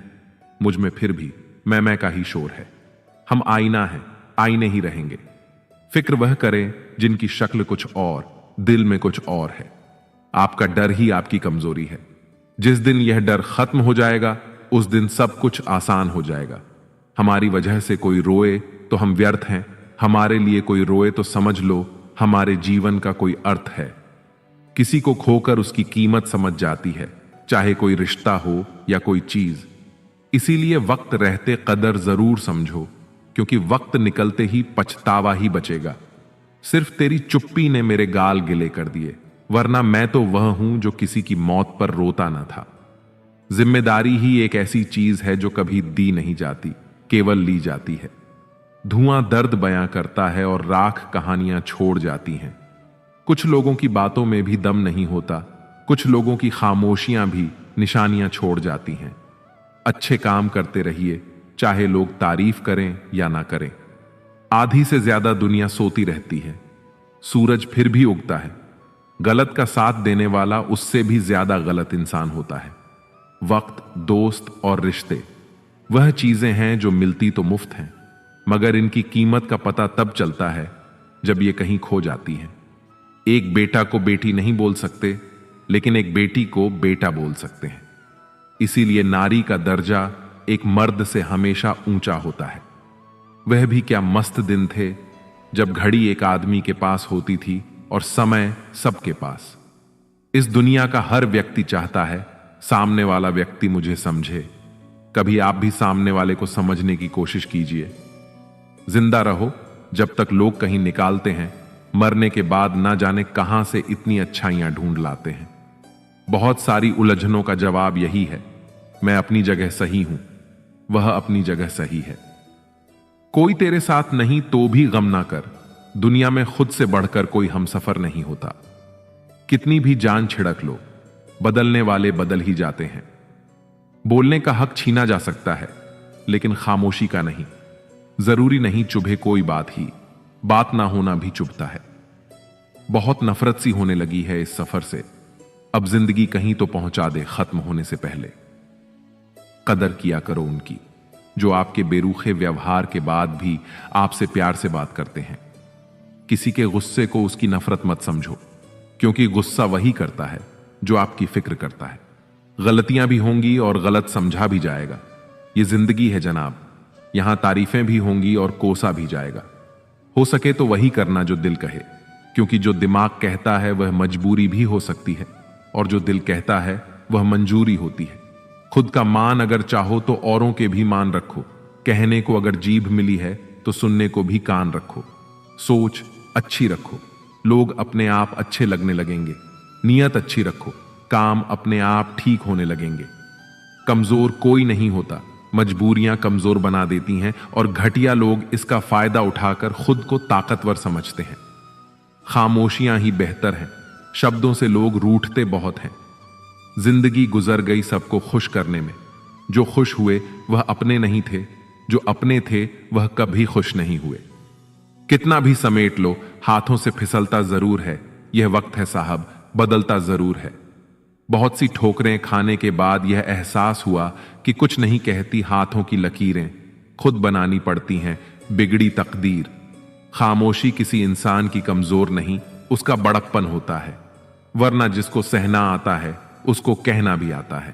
मुझ में फिर भी मैं का ही शोर है। हम आईना हैं, आईने ही रहेंगे। फिक्र वह करें जिनकी शक्ल कुछ और, दिल में कुछ और है। आपका डर ही आपकी कमजोरी है। जिस दिन यह डर खत्म हो जाएगा, उस दिन सब कुछ आसान हो जाएगा। हमारी वजह से कोई रोए तो हम व्यर्थ हैं, हमारे लिए कोई रोए तो समझ लो हमारे जीवन का कोई अर्थ है। किसी को खोकर उसकी कीमत समझ जाती है, चाहे कोई रिश्ता हो या कोई चीज। इसीलिए वक्त रहते कदर जरूर समझो, क्योंकि वक्त निकलते ही पछतावा ही बचेगा। सिर्फ तेरी चुप्पी ने मेरे गाल गिले कर दिए, वरना मैं तो वह हूं जो किसी की मौत पर रोता न था। जिम्मेदारी ही एक ऐसी चीज है जो कभी दी नहीं जाती, केवल ली जाती है। धुआं दर्द बयां करता है और राख कहानियां छोड़ जाती हैं। कुछ लोगों की बातों में भी दम नहीं होता, कुछ लोगों की खामोशियां भी निशानियां छोड़ जाती हैं। अच्छे काम करते रहिए, चाहे लोग तारीफ करें या ना करें। आधी से ज्यादा दुनिया सोती रहती है, सूरज फिर भी उगता है। गलत का साथ देने वाला उससे भी ज्यादा गलत इंसान होता है। वक्त, दोस्त और रिश्ते वह चीजें हैं जो मिलती तो मुफ्त हैं, मगर इनकी कीमत का पता तब चलता है जब ये कहीं खो जाती हैं। एक बेटा को बेटी नहीं बोल सकते, लेकिन एक बेटी को बेटा बोल सकते हैं। इसीलिए नारी का दर्जा एक मर्द से हमेशा ऊंचा होता है। वह भी क्या मस्त दिन थे जब घड़ी एक आदमी के पास होती थी और समय सबके पास। इस दुनिया का हर व्यक्ति चाहता है सामने वाला व्यक्ति मुझे समझे। कभी आप भी सामने वाले को समझने की कोशिश कीजिए। जिंदा रहो जब तक लोग कहीं निकालते हैं, मरने के बाद ना जाने कहां से इतनी अच्छाइयां ढूंढ लाते हैं। बहुत सारी उलझनों का जवाब यही है, मैं अपनी जगह सही हूं, वह अपनी जगह सही है। कोई तेरे साथ नहीं तो भी गम ना कर, दुनिया में खुद से बढ़कर कोई हमसफर नहीं होता। कितनी भी जान छिड़क लो, बदलने वाले बदल ही जाते हैं। बोलने का हक छीना जा सकता है, लेकिन खामोशी का नहीं। जरूरी नहीं चुभे कोई बात ही, बात ना होना भी चुभता है। बहुत नफरत सी होने लगी है इस सफर से, अब जिंदगी कहीं तो पहुंचा दे खत्म होने से पहले। कदर किया करो उनकी जो आपके बेरुखे व्यवहार के बाद भी आपसे प्यार से बात करते हैं। किसी के गुस्से को उसकी नफरत मत समझो, क्योंकि गुस्सा वही करता है जो आपकी फिक्र करता है। गलतियां भी होंगी और गलत समझा भी जाएगा। ये जिंदगी है जनाब, यहां तारीफें भी होंगी और कोसा भी जाएगा। हो सके तो वही करना जो दिल कहे, क्योंकि जो दिमाग कहता है वह मजबूरी भी हो सकती है, और जो दिल कहता है वह मंजूरी होती है। खुद का मान अगर चाहो तो औरों के भी मान रखो। कहने को अगर जीभ मिली है तो सुनने को भी कान रखो। सोच अच्छी रखो, लोग अपने आप अच्छे लगने लगेंगे। नीयत अच्छी रखो, काम अपने आप ठीक होने लगेंगे। कमजोर कोई नहीं होता, मजबूरियां कमजोर बना देती हैं, और घटिया लोग इसका फायदा उठाकर खुद को ताकतवर समझते हैं। खामोशियां ही बेहतर हैं, शब्दों से लोग रूठते बहुत हैं। जिंदगी गुजर गई सबको खुश करने में। जो खुश हुए वह अपने नहीं थे, जो अपने थे वह कभी खुश नहीं हुए। कितना भी समेट लो, हाथों से फिसलता जरूर है। यह वक्त है साहब, बदलता जरूर है। बहुत सी ठोकरें खाने के बाद यह एहसास हुआ कि कुछ नहीं कहती हाथों की लकीरें, खुद बनानी पड़ती हैं बिगड़ी तकदीर। खामोशी किसी इंसान की कमजोर नहीं, उसका बड़प्पन होता है। वरना जिसको सहना आता है उसको कहना भी आता है।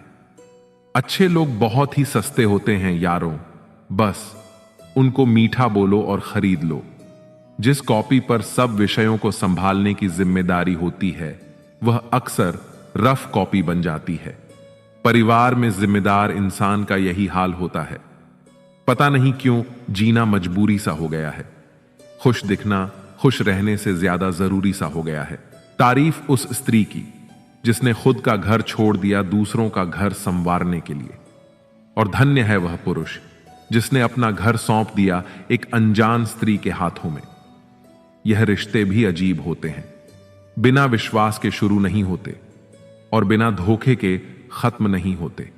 अच्छे लोग बहुत ही सस्ते होते हैं यारों, बस उनको मीठा बोलो और खरीद लो। जिस कॉपी पर सब विषयों को संभालने की जिम्मेदारी होती है वह अक्सर रफ कॉपी बन जाती है। परिवार में जिम्मेदार इंसान का यही हाल होता है। पता नहीं क्यों जीना मजबूरी सा हो गया है। खुश दिखना खुश रहने से ज्यादा जरूरी सा हो गया है। तारीफ उस स्त्री की जिसने खुद का घर छोड़ दिया दूसरों का घर संवारने के लिए, और धन्य है वह पुरुष जिसने अपना घर सौंप दिया एक अनजान स्त्री के हाथों में। यह रिश्ते भी अजीब होते हैं, बिना विश्वास के शुरू नहीं होते और बिना धोखे के खत्म नहीं होते।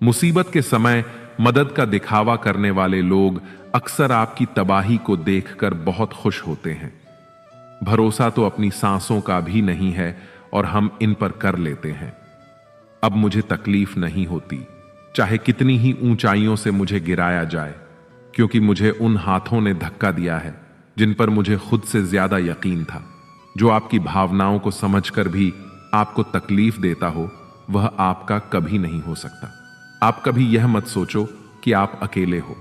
मुसीबत के समय मदद का दिखावा करने वाले लोग अक्सर आपकी तबाही को देखकर बहुत खुश होते हैं। भरोसा तो अपनी सांसों का भी नहीं है और हम इन पर कर लेते हैं। अब मुझे तकलीफ नहीं होती, चाहे कितनी ही ऊंचाइयों से मुझे गिराया जाए। क्योंकि मुझे उन हाथों ने धक्का दिया है जिन पर मुझे खुद से ज्यादा यकीन था। जो आपकी भावनाओं को समझकर भी आपको तकलीफ देता हो, वह आपका कभी नहीं हो सकता। आप कभी यह मत सोचो कि आप अकेले हो,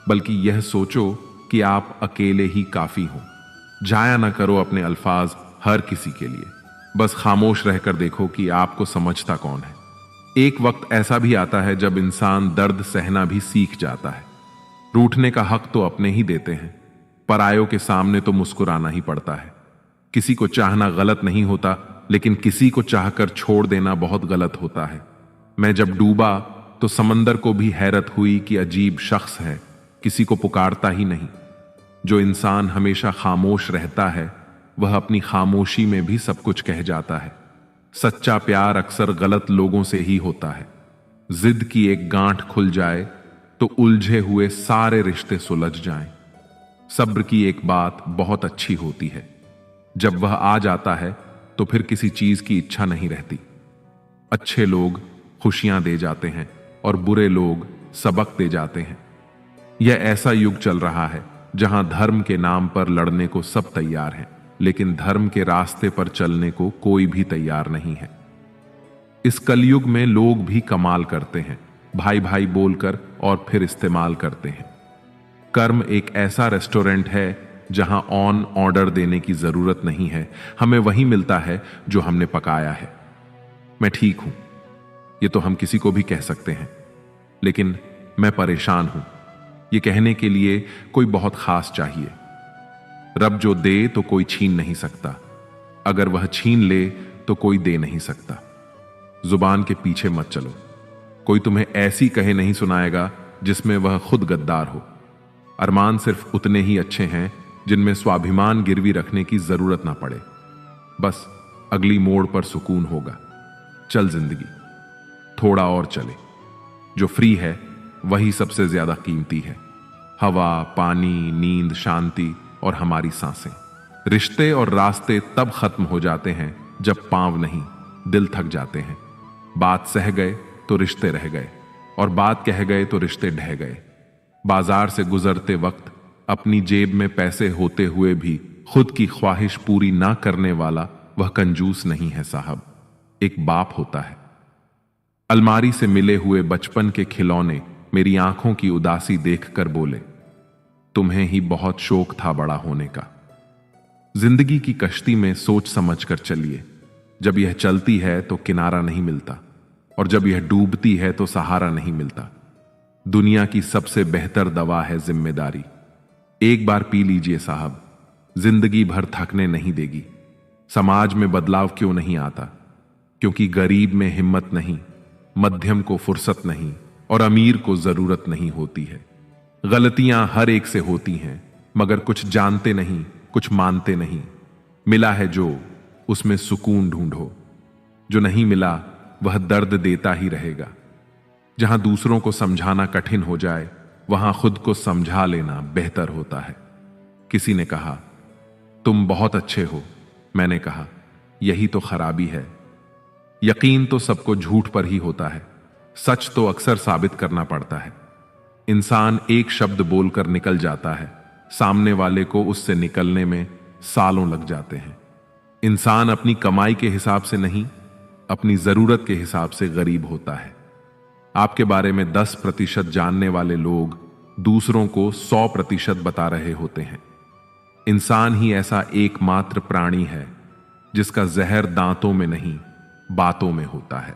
बल्कि यह सोचो कि आप अकेले ही काफी हो। जाया ना करो अपने अल्फाज हर किसी के लिए। बस खामोश रहकर देखो कि आपको समझता कौन है। एक वक्त ऐसा भी आता है जब इंसान दर्द सहना भी सीख जाता है। रूठने का हक तो अपने ही देते हैं, परायों के सामने तो मुस्कुराना ही पड़ता है। किसी को चाहना गलत नहीं होता, लेकिन किसी को चाहकर छोड़ देना बहुत गलत होता है। मैं जब डूबा तो समंदर को भी हैरत हुई कि अजीब शख्स है, किसी को पुकारता ही नहीं। जो इंसान हमेशा खामोश रहता है, वह अपनी खामोशी में भी सब कुछ कह जाता है। सच्चा प्यार अक्सर गलत लोगों से ही होता है। जिद की एक गांठ खुल जाए तो उलझे हुए सारे रिश्ते सुलझ जाएं। सब्र की एक बात बहुत अच्छी होती है, जब वह आ जाता है तो फिर किसी चीज की इच्छा नहीं रहती। अच्छे लोग खुशियां दे जाते हैं और बुरे लोग सबक दे जाते हैं। यह ऐसा युग चल रहा है जहां धर्म के नाम पर लड़ने को सब तैयार हैं, लेकिन धर्म के रास्ते पर चलने को कोई भी तैयार नहीं है। इस कलयुग में लोग भी कमाल करते हैं, भाई भाई बोलकर और फिर इस्तेमाल करते हैं। कर्म एक ऐसा रेस्टोरेंट है जहां ऑन ऑर्डर देने की जरूरत नहीं है, हमें वही मिलता है जो हमने पकाया है। मैं ठीक हूं, ये तो हम किसी को भी कह सकते हैं, लेकिन मैं परेशान हूं, ये कहने के लिए कोई बहुत खास चाहिए। रब जो दे तो कोई छीन नहीं सकता, अगर वह छीन ले तो कोई दे नहीं सकता। जुबान के पीछे मत चलो, कोई तुम्हें ऐसी कहे नहीं सुनाएगा जिसमें वह खुद गद्दार हो। अरमान सिर्फ उतने ही अच्छे हैं जिनमें स्वाभिमान गिरवी रखने की जरूरत ना पड़े। बस अगली मोड़ पर सुकून होगा। चल जिंदगी, थोड़ा और चले। जो फ्री है वही सबसे ज्यादा कीमती है। हवा, पानी, नींद, शांति और हमारी सांसें। रिश्ते और रास्ते तब खत्म हो जाते हैं जब पांव नहीं, दिल थक जाते हैं। बात सह गए तो रिश्ते रह गए, और बात कह गए तो रिश्ते ढह गए। बाजार से गुजरते वक्त अपनी जेब में पैसे होते हुए भी खुद की ख्वाहिश पूरी ना करने वाला वह कंजूस नहीं है साहब, एक बाप होता है। अलमारी से मिले हुए बचपन के खिलौने मेरी आंखों की उदासी देखकर बोले, तुम्हें ही बहुत शौक था बड़ा होने का। जिंदगी की कश्ती में सोच समझ कर चलिए। जब यह चलती है तो किनारा नहीं मिलता, और जब यह डूबती है तो सहारा नहीं मिलता। दुनिया की सबसे बेहतर दवा है जिम्मेदारी। एक बार पी लीजिए साहब, जिंदगी भर थकने नहीं देगी। समाज में बदलाव क्यों नहीं आता? क्योंकि गरीब में हिम्मत नहीं, मध्यम को फुर्सत नहीं, और अमीर को जरूरत नहीं होती है। गलतियां हर एक से होती हैं, मगर कुछ जानते नहीं, कुछ मानते नहीं। मिला है जो, उसमें सुकून ढूंढो। जो नहीं मिला वह दर्द देता ही रहेगा। जहां दूसरों को समझाना कठिन हो जाए, वहां खुद को समझा लेना बेहतर होता है। किसी ने कहा, तुम बहुत अच्छे हो। मैंने कहा, यही तो खराबी है। यकीन तो सबको झूठ पर ही होता है, सच तो अक्सर साबित करना पड़ता है। इंसान एक शब्द बोलकर निकल जाता है, सामने वाले को उससे निकलने में सालों लग जाते हैं। इंसान अपनी कमाई के हिसाब से नहीं, अपनी जरूरत के हिसाब से गरीब होता है। आपके बारे में 10% जानने वाले लोग दूसरों को 100% बता रहे होते हैं। इंसान ही ऐसा एकमात्र प्राणी है जिसका जहर दांतों में नहीं, बातों में होता है।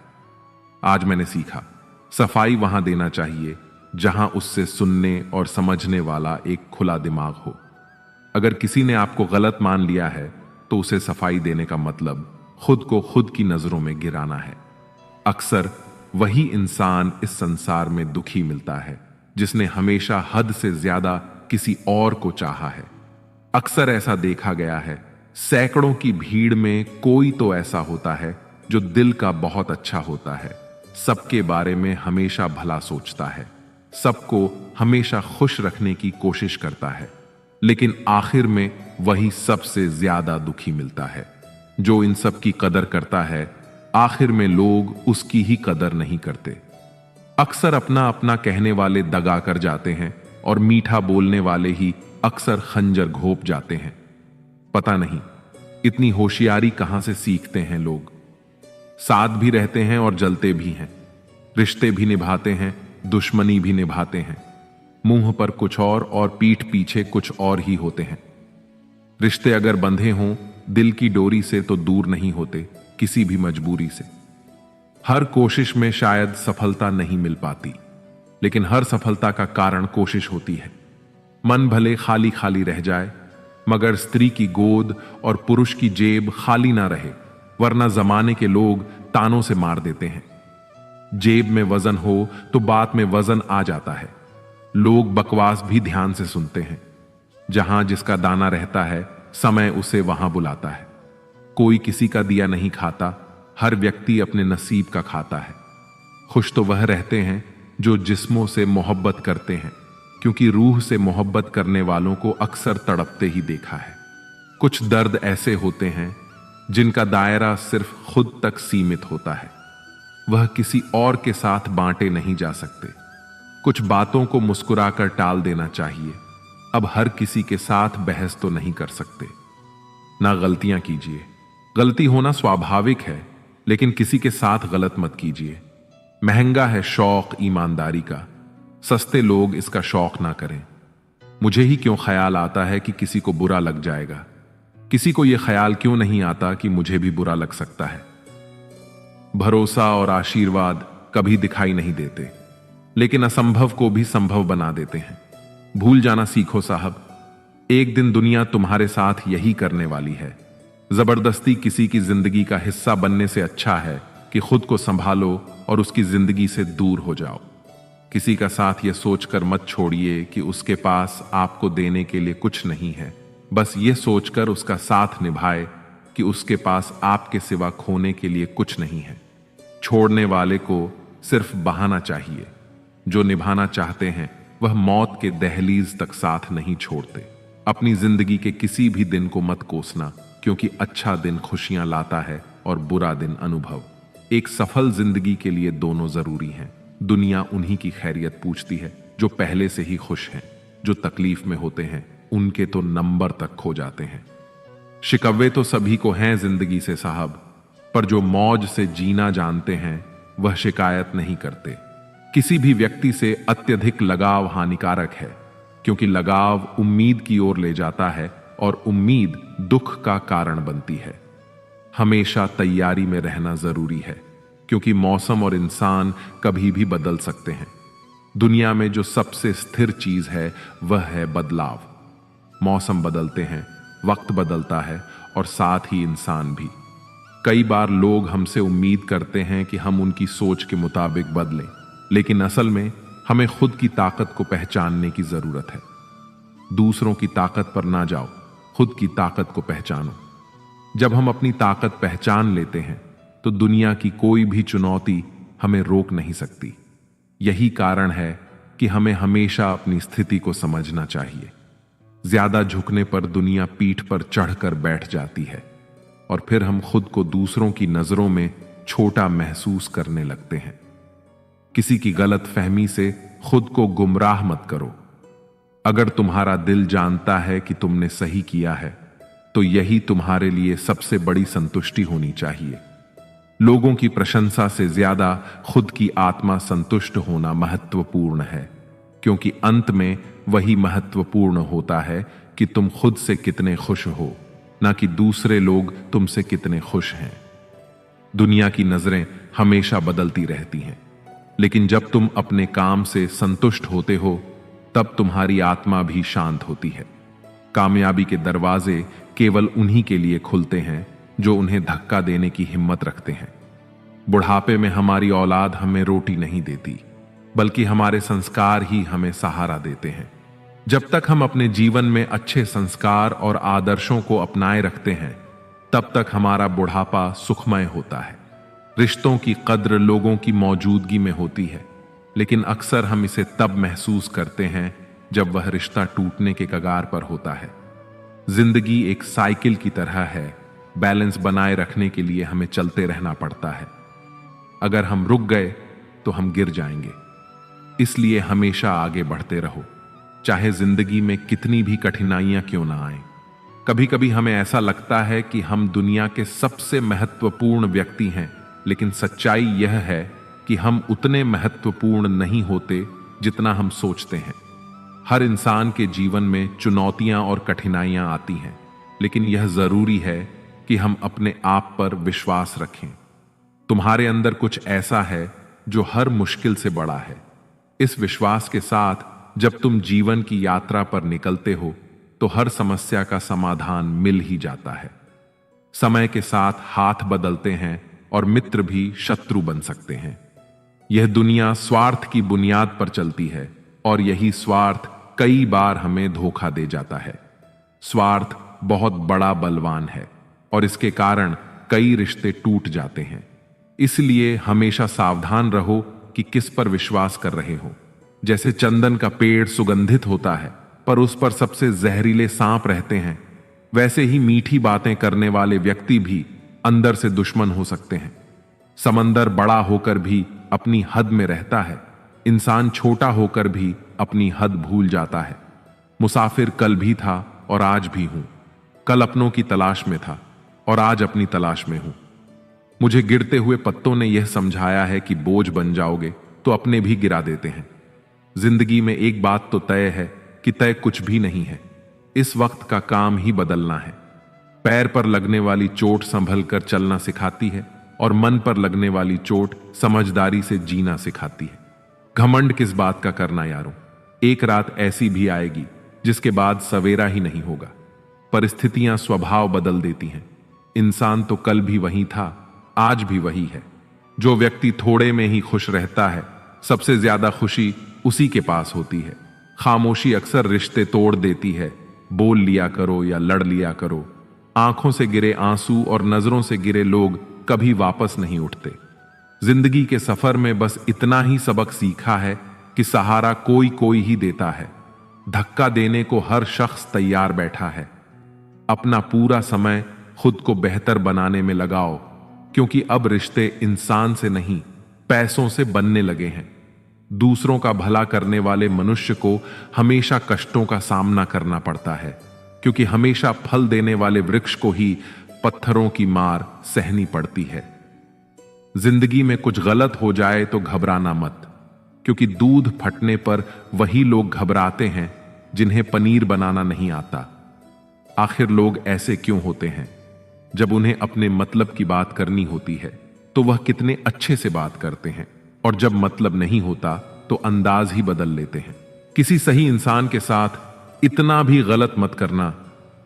आज मैंने सीखा, सफाई वहां देना चाहिए जहां उससे सुनने और समझने वाला एक खुला दिमाग हो। अगर किसी ने आपको गलत मान लिया है तो उसे सफाई देने का मतलब खुद को खुद की नजरों में गिराना है। अक्सर वही इंसान इस संसार में दुखी मिलता है जिसने हमेशा हद से ज्यादा किसी और को चाहा है। अक्सर ऐसा देखा गया है, सैकड़ों की भीड़ में कोई तो ऐसा होता है जो दिल का बहुत अच्छा होता है, सबके बारे में हमेशा भला सोचता है, सबको हमेशा खुश रखने की कोशिश करता है, लेकिन आखिर में वही सबसे ज्यादा दुखी मिलता है। जो इन सब की कदर करता है, आखिर में लोग उसकी ही कदर नहीं करते। अक्सर अपना अपना कहने वाले दगा कर जाते हैं, और मीठा बोलने वाले ही अक्सर खंजर घोंप जाते हैं। पता नहीं इतनी होशियारी कहां से सीखते हैं लोग। साथ भी रहते हैं और जलते भी हैं, रिश्ते भी निभाते हैं, दुश्मनी भी निभाते हैं। मुंह पर कुछ और पीठ पीछे कुछ और ही होते हैं। रिश्ते अगर बंधे हों दिल की डोरी से तो दूर नहीं होते किसी भी मजबूरी से। हर कोशिश में शायद सफलता नहीं मिल पाती, लेकिन हर सफलता का कारण कोशिश होती है। मन भले खाली खाली रह जाए, मगर स्त्री की गोद और पुरुष की जेब खाली ना रहे, वरना जमाने के लोग तानों से मार देते हैं। जेब में वजन हो तो बात में वजन आ जाता है। लोग बकवास भी ध्यान से सुनते हैं। जहां जिसका दाना रहता है समय उसे वहां बुलाता है। कोई किसी का दिया नहीं खाता, हर व्यक्ति अपने नसीब का खाता है। खुश तो वह रहते हैं जो जिस्मों से मोहब्बत करते हैं, क्योंकि रूह से मोहब्बत करने वालों को अक्सर तड़पते ही देखा है। कुछ दर्द ऐसे होते हैं जिनका दायरा सिर्फ खुद तक सीमित होता है, वह किसी और के साथ बांटे नहीं जा सकते। कुछ बातों को मुस्कुराकर टाल देना चाहिए। अब हर किसी के साथ बहस तो नहीं कर सकते। ना गलतियां कीजिए, गलती होना स्वाभाविक है, लेकिन किसी के साथ गलत मत कीजिए। महंगा है शौक ईमानदारी का, सस्ते लोग इसका शौक ना करें। मुझे ही क्यों ख्याल आता है कि किसी को बुरा लग जाएगा? किसी को यह ख्याल क्यों नहीं आता कि मुझे भी बुरा लग सकता है? भरोसा और आशीर्वाद कभी दिखाई नहीं देते, लेकिन असंभव को भी संभव बना देते हैं। भूल जाना सीखो साहब, एक दिन दुनिया तुम्हारे साथ यही करने वाली है। जबरदस्ती किसी की जिंदगी का हिस्सा बनने से अच्छा है कि खुद को संभालो और उसकी जिंदगी से दूर हो जाओ। किसी का साथ यह सोचकर मत छोड़िए कि उसके पास आपको देने के लिए कुछ नहीं है। बस यह सोचकर उसका साथ निभाए कि उसके पास आपके सिवा खोने के लिए कुछ नहीं है। छोड़ने वाले को सिर्फ बहाना चाहिए, जो निभाना चाहते हैं वह मौत के दहलीज तक साथ नहीं छोड़ते। अपनी जिंदगी के किसी भी दिन को मत कोसना, क्योंकि अच्छा दिन खुशियां लाता है और बुरा दिन अनुभव। एक सफल जिंदगी के लिए दोनों जरूरी हैं। दुनिया उन्हीं की खैरियत पूछती है जो पहले से ही खुश हैं। जो तकलीफ में होते हैं उनके तो नंबर तक खो जाते हैं। शिकवे तो सभी को हैं जिंदगी से साहब, पर जो मौज से जीना जानते हैं वह शिकायत नहीं करते। किसी भी व्यक्ति से अत्यधिक लगाव हानिकारक है, क्योंकि लगाव उम्मीद की ओर ले जाता है और उम्मीद दुख का कारण बनती है। हमेशा तैयारी में रहना जरूरी है, क्योंकि मौसम और इंसान कभी भी बदल सकते हैं। दुनिया में जो सबसे स्थिर चीज है वह है बदलाव। मौसम बदलते हैं, वक्त बदलता है और साथ ही इंसान भी। कई बार लोग हमसे उम्मीद करते हैं कि हम उनकी सोच के मुताबिक बदलें, लेकिन असल में हमें खुद की ताकत को पहचानने की जरूरत है। दूसरों की ताकत पर ना जाओ, खुद की ताकत को पहचानो। जब हम अपनी ताकत पहचान लेते हैं तो दुनिया की कोई भी चुनौती हमें रोक नहीं सकती। यही कारण है कि हमें हमेशा अपनी स्थिति को समझना चाहिए। ज्यादा झुकने पर दुनिया पीठ पर चढ़कर बैठ जाती है और फिर हम खुद को दूसरों की नजरों में छोटा महसूस करने लगते हैं। किसी की गलत फहमी से खुद को गुमराह मत करो। अगर तुम्हारा दिल जानता है कि तुमने सही किया है तो यही तुम्हारे लिए सबसे बड़ी संतुष्टि होनी चाहिए। लोगों की प्रशंसा से ज्यादा खुद की आत्मा संतुष्ट होना महत्वपूर्ण है, क्योंकि अंत में वही महत्वपूर्ण होता है कि तुम खुद से कितने खुश हो, ना कि दूसरे लोग तुमसे कितने खुश हैं। दुनिया की नजरें हमेशा बदलती रहती हैं, लेकिन जब तुम अपने काम से संतुष्ट होते हो तब तुम्हारी आत्मा भी शांत होती है। कामयाबी के दरवाजे केवल उन्हीं के लिए खुलते हैं जो उन्हें धक्का देने की हिम्मत रखते हैं। बुढ़ापे में हमारी औलाद हमें रोटी नहीं देती, बल्कि हमारे संस्कार ही हमें सहारा देते हैं। जब तक हम अपने जीवन में अच्छे संस्कार और आदर्शों को अपनाए रखते हैं, तब तक हमारा बुढ़ापा सुखमय होता है। रिश्तों की कद्र लोगों की मौजूदगी में होती है, लेकिन अक्सर हम इसे तब महसूस करते हैं जब वह रिश्ता टूटने के कगार पर होता है। जिंदगी एक साइकिल की तरह है, बैलेंस बनाए रखने के लिए हमें चलते रहना पड़ता है। अगर हम रुक गए तो हम गिर जाएंगे, इसलिए हमेशा आगे बढ़ते रहो। चाहे जिंदगी में कितनी भी कठिनाइयां क्यों ना आए। कभी कभी हमें ऐसा लगता है कि हम दुनिया के सबसे महत्वपूर्ण व्यक्ति हैं, लेकिन सच्चाई यह है कि हम उतने महत्वपूर्ण नहीं होते जितना हम सोचते हैं। हर इंसान के जीवन में चुनौतियां और कठिनाइयां आती हैं, लेकिन यह जरूरी है कि हम अपने आप पर विश्वास रखें। तुम्हारे अंदर कुछ ऐसा है जो हर मुश्किल से बड़ा है। इस विश्वास के साथ जब तुम जीवन की यात्रा पर निकलते हो तो हर समस्या का समाधान मिल ही जाता है। समय के साथ हाथ बदलते हैं और मित्र भी शत्रु बन सकते हैं। यह दुनिया स्वार्थ की बुनियाद पर चलती है और यही स्वार्थ कई बार हमें धोखा दे जाता है। स्वार्थ बहुत बड़ा बलवान है और इसके कारण कई रिश्ते टूट जाते हैं। इसलिए हमेशा सावधान रहो कि किस पर विश्वास कर रहे हो। जैसे चंदन का पेड़ सुगंधित होता है पर उस पर सबसे जहरीले सांप रहते हैं, वैसे ही मीठी बातें करने वाले व्यक्ति भी अंदर से दुश्मन हो सकते हैं। समंदर बड़ा होकर भी अपनी हद में रहता है, इंसान छोटा होकर भी अपनी हद भूल जाता है। मुसाफिर कल भी था और आज भी हूं, कल अपनों की तलाश में था और आज अपनी तलाश में हूं। मुझे गिरते हुए पत्तों ने यह समझाया है कि बोझ बन जाओगे तो अपने भी गिरा देते हैं। जिंदगी में एक बात तो तय है कि तय कुछ भी नहीं है। इस वक्त का काम ही बदलना है। पैर पर लगने वाली चोट संभल कर चलना सिखाती है और मन पर लगने वाली चोट समझदारी से जीना सिखाती है। घमंड किस बात का करना यारों, एक रात ऐसी भी आएगी जिसके बाद सवेरा ही नहीं होगा। परिस्थितियां स्वभाव बदल देती हैं। इंसान तो कल भी वही था, आज भी वही है। जो व्यक्ति थोड़े में ही खुश रहता है, सबसे ज्यादा खुशी उसी के पास होती है। खामोशी अक्सर रिश्ते तोड़ देती है। बोल लिया करो या लड़ लिया करो। आंखों से गिरे आंसू और नजरों से गिरे लोग कभी वापस नहीं उठते। जिंदगी के सफर में बस इतना ही सबक सीखा है कि सहारा कोई कोई ही देता है। धक्का देने को हर शख्स तैयार बैठा है। अपना पूरा समय खुद को बेहतर बनाने में लगाओ, क्योंकि अब रिश्ते इंसान से नहीं पैसों से बनने लगे हैं। दूसरों का भला करने वाले मनुष्य को हमेशा कष्टों का सामना करना पड़ता है, क्योंकि हमेशा फल देने वाले वृक्ष को ही पत्थरों की मार सहनी पड़ती है। जिंदगी में कुछ गलत हो जाए तो घबराना मत, क्योंकि दूध फटने पर वही लोग घबराते हैं जिन्हें पनीर बनाना नहीं आता। आखिर लोग ऐसे क्यों होते हैं? जब उन्हें अपने मतलब की बात करनी होती है तो वह कितने अच्छे से बात करते हैं, और जब मतलब नहीं होता तो अंदाज ही बदल लेते हैं। किसी सही इंसान के साथ इतना भी गलत मत करना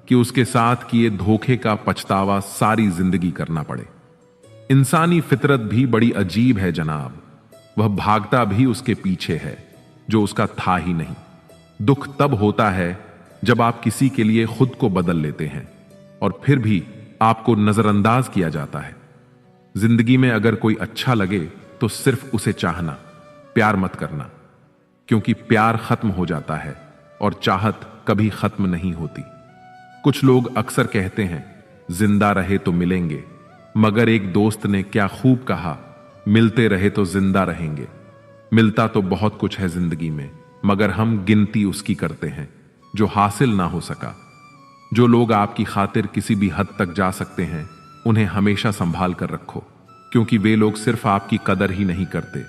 कि उसके साथ किए धोखे का पछतावा सारी जिंदगी करना पड़े। इंसानी फितरत भी बड़ी अजीब है जनाब। वह भागता भी उसके पीछे है जो उसका था ही नहीं। दुख तब होता है जब आप किसी के लिए खुद को बदल लेते हैं और फिर भी आपको नजरअंदाज किया जाता है। जिंदगी में अगर कोई अच्छा लगे तो सिर्फ उसे चाहना, प्यार मत करना, क्योंकि प्यार खत्म हो जाता है और चाहत कभी खत्म नहीं होती। कुछ लोग अक्सर कहते हैं जिंदा रहे तो मिलेंगे, मगर एक दोस्त ने क्या खूब कहा, मिलते रहे तो जिंदा रहेंगे। मिलता तो बहुत कुछ है जिंदगी में, मगर हम गिनती उसकी करते हैं जो हासिल ना हो सका। जो लोग आपकी खातिर किसी भी हद तक जा सकते हैं, उन्हें हमेशा संभाल कर रखो, क्योंकि वे लोग सिर्फ आपकी कदर ही नहीं करते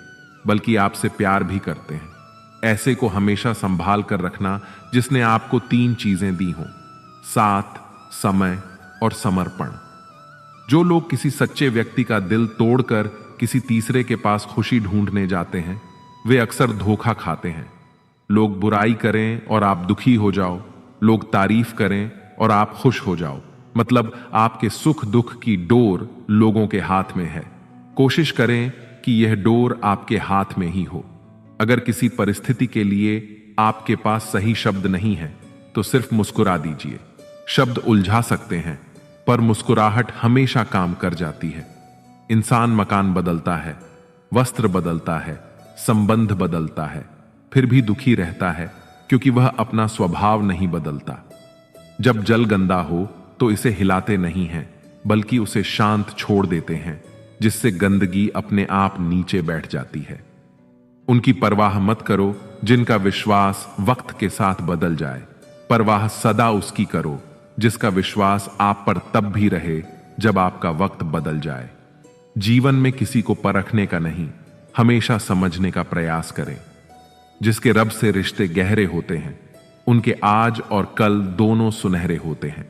बल्कि आपसे प्यार भी करते हैं। ऐसे को हमेशा संभाल कर रखना जिसने आपको 3 चीजें दी हों: साथ, समय और समर्पण। जो लोग किसी सच्चे व्यक्ति का दिल तोड़कर किसी तीसरे के पास खुशी ढूंढने जाते हैं, वे अक्सर धोखा खाते हैं। लोग बुराई करें और आप दुखी हो जाओ, लोग तारीफ करें और आप खुश हो जाओ, मतलब आपके सुख दुख की डोर लोगों के हाथ में है। कोशिश करें कि यह डोर आपके हाथ में ही हो। अगर किसी परिस्थिति के लिए आपके पास सही शब्द नहीं है तो सिर्फ मुस्कुरा दीजिए। शब्द उलझा सकते हैं पर मुस्कुराहट हमेशा काम कर जाती है। इंसान मकान बदलता है, वस्त्र बदलता है, संबंध बदलता है, फिर भी दुखी रहता है क्योंकि वह अपना स्वभाव नहीं बदलता। जब जल गंदा हो तो इसे हिलाते नहीं हैं बल्कि उसे शांत छोड़ देते हैं, जिससे गंदगी अपने आप नीचे बैठ जाती है। उनकी परवाह मत करो जिनका विश्वास वक्त के साथ बदल जाए। परवाह सदा उसकी करो जिसका विश्वास आप पर तब भी रहे जब आपका वक्त बदल जाए। जीवन में किसी को परखने का नहीं, हमेशा समझने का प्रयास करें। जिसके रब से रिश्ते गहरे होते हैं, उनके आज और कल दोनों सुनहरे होते हैं।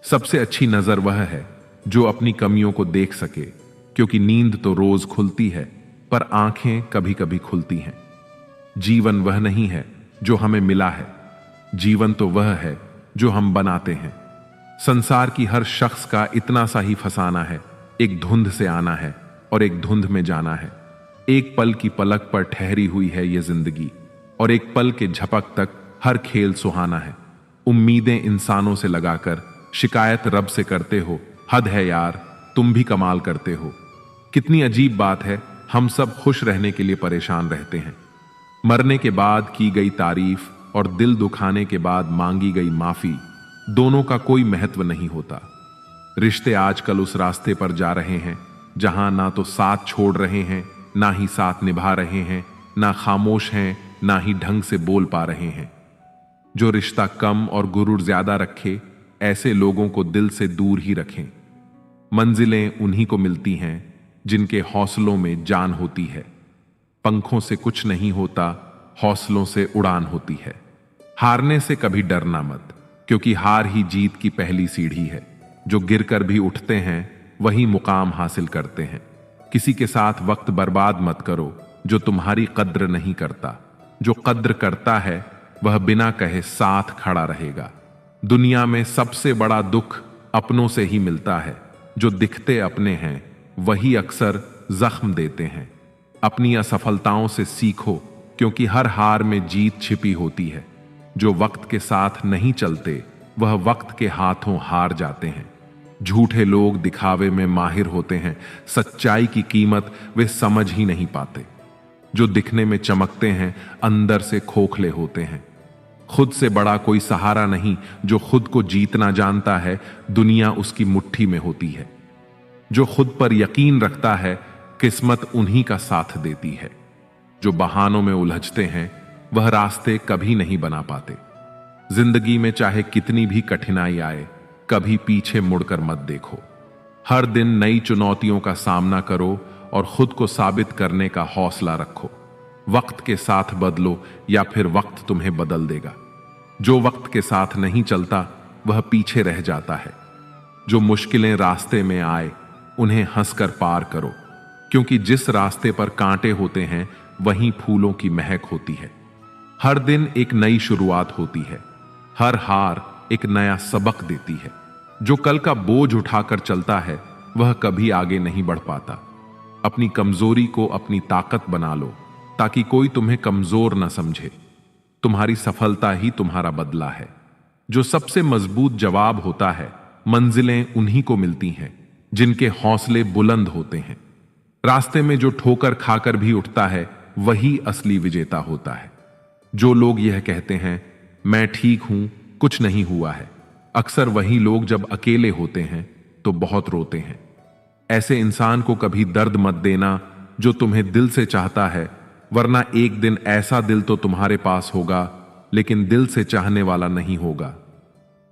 सबसे अच्छी नजर वह है जो अपनी कमियों को देख सके, क्योंकि नींद तो रोज खुलती है पर आंखें कभी कभी खुलती हैं। जीवन वह नहीं है जो हमें मिला है, जीवन तो वह है जो हम बनाते हैं। संसार की हर शख्स का इतना सा ही फसाना है, एक धुंध से आना है और एक धुंध में जाना है। एक पल की पलक पर ठहरी हुई है ये जिंदगी, और एक पल के झपक तक हर खेल सुहाना है। उम्मीदें इंसानों से लगाकर शिकायत रब से करते हो, हद है यार, तुम भी कमाल करते हो। कितनी अजीब बात है, हम सब खुश रहने के लिए परेशान रहते हैं। मरने के बाद की गई तारीफ और दिल दुखाने के बाद मांगी गई माफी, दोनों का कोई महत्व नहीं होता। रिश्ते आजकल उस रास्ते पर जा रहे हैं जहां ना तो साथ छोड़ रहे हैं, ना ही साथ निभा रहे हैं, ना खामोश हैं, ना ही ढंग से बोल पा रहे हैं। जो रिश्ता कम और गुरूर ज्यादा रखे, ऐसे लोगों को दिल से दूर ही रखें। मंजिलें उन्हीं को मिलती हैं जिनके हौसलों में जान होती है। पंखों से कुछ नहीं होता, हौसलों से उड़ान होती है। हारने से कभी डरना मत, क्योंकि हार ही जीत की पहली सीढ़ी है। जो गिरकर भी उठते हैं वही मुकाम हासिल करते हैं। किसी के साथ वक्त बर्बाद मत करो जो तुम्हारी कद्र नहीं करता। जो कद्र करता है वह बिना कहे साथ खड़ा रहेगा। दुनिया में सबसे बड़ा दुख अपनों से ही मिलता है। जो दिखते अपने हैं वही अक्सर जख्म देते हैं। अपनी असफलताओं से सीखो, क्योंकि हर हार में जीत छिपी होती है। जो वक्त के साथ नहीं चलते वह वक्त के हाथों हार जाते हैं। झूठे लोग दिखावे में माहिर होते हैं, सच्चाई की कीमत वे समझ ही नहीं पाते। जो दिखने में चमकते हैं अंदर से खोखले होते हैं। खुद से बड़ा कोई सहारा नहीं। जो खुद को जीतना जानता है, दुनिया उसकी मुट्ठी में होती है। जो खुद पर यकीन रखता है, किस्मत उन्हीं का साथ देती है। जो बहानों में उलझते हैं वह रास्ते कभी नहीं बना पाते। जिंदगी में चाहे कितनी भी कठिनाई आए, कभी पीछे मुड़कर मत देखो। हर दिन नई चुनौतियों का सामना करो और खुद को साबित करने का हौसला रखो। वक्त के साथ बदलो या फिर वक्त तुम्हें बदल देगा। जो वक्त के साथ नहीं चलता वह पीछे रह जाता है। जो मुश्किलें रास्ते में आए उन्हें हंसकर पार करो, क्योंकि जिस रास्ते पर कांटे होते हैं वहीं फूलों की महक होती है। हर दिन एक नई शुरुआत होती है। हर हार एक नया सबक देती है। जो कल का बोझ उठाकर चलता है वह कभी आगे नहीं बढ़ पाता। अपनी कमजोरी को अपनी ताकत बना लो, ताकि कोई तुम्हें कमजोर न समझे। तुम्हारी सफलता ही तुम्हारा बदला है। जो सबसे मजबूत जवाब होता है, मंजिलें उन्हीं को मिलती हैं जिनके हौसले बुलंद होते हैं। रास्ते में जो ठोकर खाकर भी उठता है वही असली विजेता होता है। जो लोग यह कहते हैं मैं ठीक हूं, कुछ नहीं हुआ है, अक्सर वही लोग जब अकेले होते हैं तो बहुत रोते हैं। ऐसे इंसान को कभी दर्द मत देना जो तुम्हें दिल से चाहता है, वरना एक दिन ऐसा दिल तो तुम्हारे पास होगा लेकिन दिल से चाहने वाला नहीं होगा।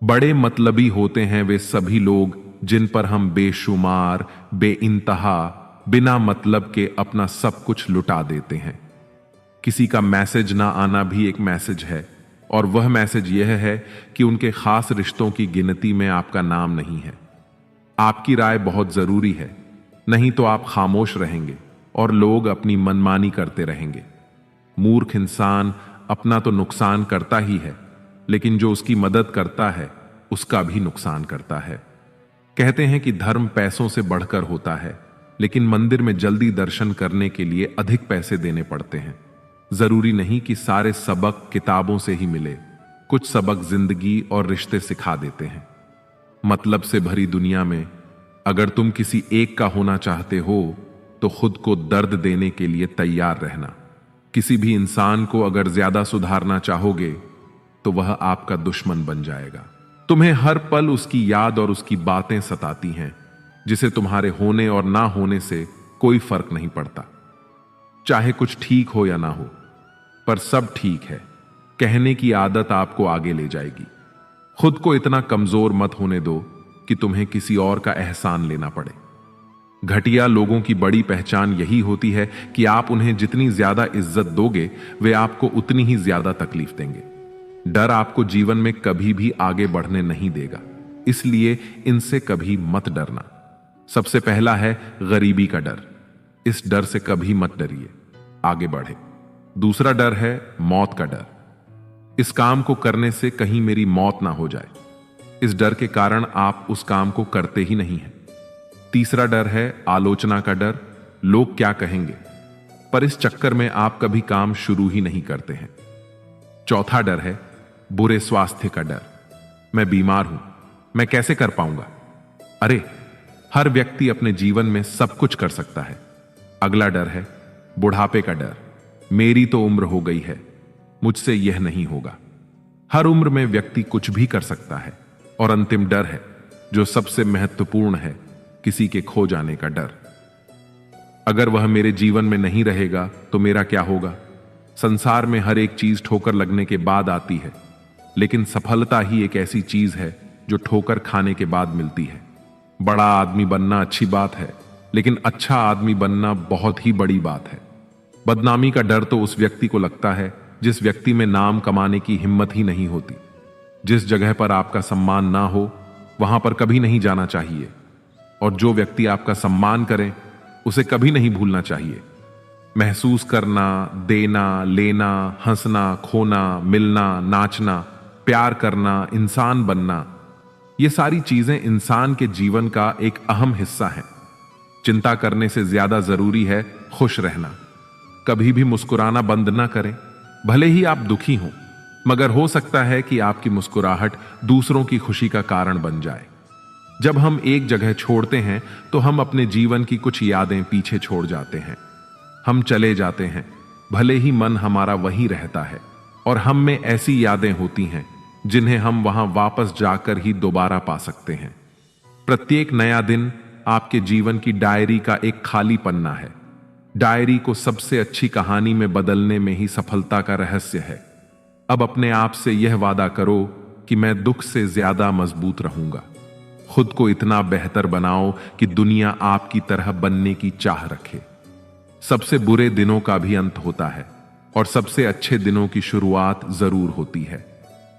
बड़े मतलबी होते हैं वे सभी लोग जिन पर हम बेशुमार, बेइंतहा, बिना मतलब के अपना सब कुछ लुटा देते हैं। किसी का मैसेज ना आना भी एक मैसेज है, और वह मैसेज यह है कि उनके खास रिश्तों की गिनती में आपका नाम नहीं है। आपकी राय बहुत जरूरी है, नहीं तो आप खामोश रहेंगे और लोग अपनी मनमानी करते रहेंगे। मूर्ख इंसान अपना तो नुकसान करता ही है, लेकिन जो उसकी मदद करता है उसका भी नुकसान करता है। कहते हैं कि धर्म पैसों से बढ़कर होता है, लेकिन मंदिर में जल्दी दर्शन करने के लिए अधिक पैसे देने पड़ते हैं। जरूरी नहीं कि सारे सबक किताबों से ही मिले, कुछ सबक जिंदगी और रिश्ते सिखा देते हैं। मतलब से भरी दुनिया में अगर तुम किसी एक का होना चाहते हो तो खुद को दर्द देने के लिए तैयार रहना। किसी भी इंसान को अगर ज्यादा सुधारना चाहोगे तो वह आपका दुश्मन बन जाएगा। तुम्हें हर पल उसकी याद और उसकी बातें सताती हैं, जिसे तुम्हारे होने और ना होने से कोई फर्क नहीं पड़ता। चाहे कुछ ठीक हो या ना हो, पर सब ठीक है कहने की आदत आपको आगे ले जाएगी। खुद को इतना कमजोर मत होने दो कि तुम्हें किसी और का एहसान लेना पड़े। घटिया लोगों की बड़ी पहचान यही होती है कि आप उन्हें जितनी ज्यादा इज्जत दोगे वे आपको उतनी ही ज्यादा तकलीफ देंगे। डर आपको जीवन में कभी भी आगे बढ़ने नहीं देगा, इसलिए इनसे कभी मत डरना। सबसे पहला है गरीबी का डर। इस डर से कभी मत डरिए, आगे बढ़े। दूसरा डर है मौत का डर। इस काम को करने से कहीं मेरी मौत ना हो जाए, इस डर के कारण आप उस काम को करते ही नहीं हैं। तीसरा डर है आलोचना का डर। लोग क्या कहेंगे, पर इस चक्कर में आप कभी काम शुरू ही नहीं करते हैं। चौथा डर है बुरे स्वास्थ्य का डर। मैं बीमार हूं, मैं कैसे कर पाऊंगा। अरे, हर व्यक्ति अपने जीवन में सब कुछ कर सकता है। अगला डर है बुढ़ापे का डर। मेरी तो उम्र हो गई है, मुझसे यह नहीं होगा। हर उम्र में व्यक्ति कुछ भी कर सकता है। और अंतिम डर है जो सबसे महत्वपूर्ण है, किसी के खो जाने का डर। अगर वह मेरे जीवन में नहीं रहेगा तो मेरा क्या होगा। संसार में हर एक चीज ठोकर लगने के बाद आती है, लेकिन सफलता ही एक ऐसी चीज है जो ठोकर खाने के बाद मिलती है। बड़ा आदमी बनना अच्छी बात है, लेकिन अच्छा आदमी बनना बहुत ही बड़ी बात है। बदनामी का डर तो उस व्यक्ति को लगता है जिस व्यक्ति में नाम कमाने की हिम्मत ही नहीं होती। जिस जगह पर आपका सम्मान ना हो वहां पर कभी नहीं जाना चाहिए, और जो व्यक्ति आपका सम्मान करे उसे कभी नहीं भूलना चाहिए। महसूस करना, देना, लेना, हंसना, खोना, मिलना, नाचना, प्यार करना, इंसान बनना, ये सारी चीजें इंसान के जीवन का एक अहम हिस्सा है। चिंता करने से ज्यादा जरूरी है खुश रहना। कभी भी मुस्कुराना बंद ना करें। भले ही आप दुखी हों, मगर हो सकता है कि आपकी मुस्कुराहट दूसरों की खुशी का कारण बन जाए। जब हम एक जगह छोड़ते हैं तो हम अपने जीवन की कुछ यादें पीछे छोड़ जाते हैं। हम चले जाते हैं, भले ही मन हमारा वहीं रहता है, और हम में ऐसी यादें होती हैं जिन्हें हम वहां वापस जाकर ही दोबारा पा सकते हैं। प्रत्येक नया दिन आपके जीवन की डायरी का एक खाली पन्ना है। डायरी को सबसे अच्छी कहानी में बदलने में ही सफलता का रहस्य है। अब अपने आप से यह वादा करो कि मैं दुख से ज्यादा मजबूत रहूंगा। खुद को इतना बेहतर बनाओ कि दुनिया आपकी तरह बनने की चाह रखे। सबसे बुरे दिनों का भी अंत होता है और सबसे अच्छे दिनों की शुरुआत जरूर होती है।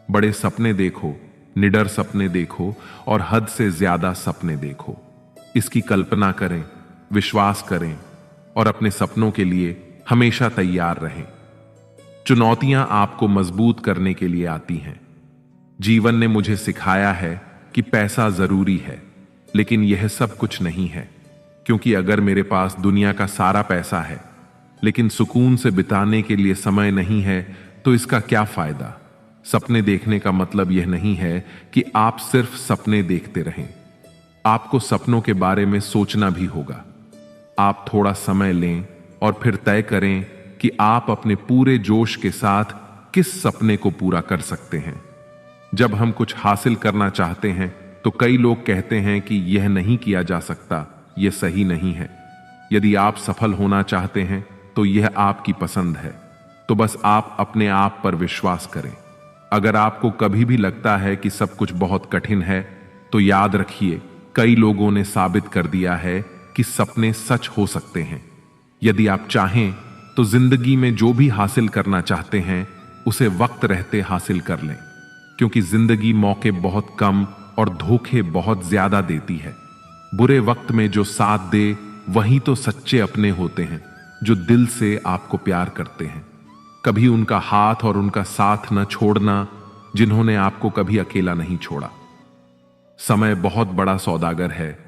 बड़े सपने देखो, निडर सपने देखो और हद से ज्यादा सपने देखो। इसकी कल्पना करें, विश्वास करें और अपने सपनों के लिए हमेशा तैयार रहें। चुनौतियां आपको मजबूत करने के लिए आती हैं। जीवन ने मुझे सिखाया है कि पैसा जरूरी है, लेकिन यह सब कुछ नहीं है, क्योंकि अगर मेरे पास दुनिया का सारा पैसा है लेकिन सुकून से बिताने के लिए समय नहीं है तो इसका क्या फायदा। सपने देखने का मतलब यह नहीं है कि आप सिर्फ सपने देखते रहें। आपको सपनों के बारे में सोचना भी होगा। आप थोड़ा समय लें और फिर तय करें कि आप अपने पूरे जोश के साथ किस सपने को पूरा कर सकते हैं। जब हम कुछ हासिल करना चाहते हैं तो कई लोग कहते हैं कि यह नहीं किया जा सकता, यह सही नहीं है। यदि आप सफल होना चाहते हैं तो यह आपकी पसंद है, तो बस आप अपने आप पर विश्वास करें। अगर आपको कभी भी लगता है कि सब कुछ बहुत कठिन है तो याद रखिए, कई लोगों ने साबित कर दिया है कि सपने सच हो सकते हैं। यदि आप चाहें तो जिंदगी में जो भी हासिल करना चाहते हैं उसे वक्त रहते हासिल कर लें, क्योंकि जिंदगी मौके बहुत कम और धोखे बहुत ज्यादा देती है। बुरे वक्त में जो साथ दे वही तो सच्चे अपने होते हैं, जो दिल से आपको प्यार करते हैं। कभी उनका हाथ और उनका साथ न छोड़ना जिन्होंने आपको कभी अकेला नहीं छोड़ा। समय बहुत बड़ा सौदागर है।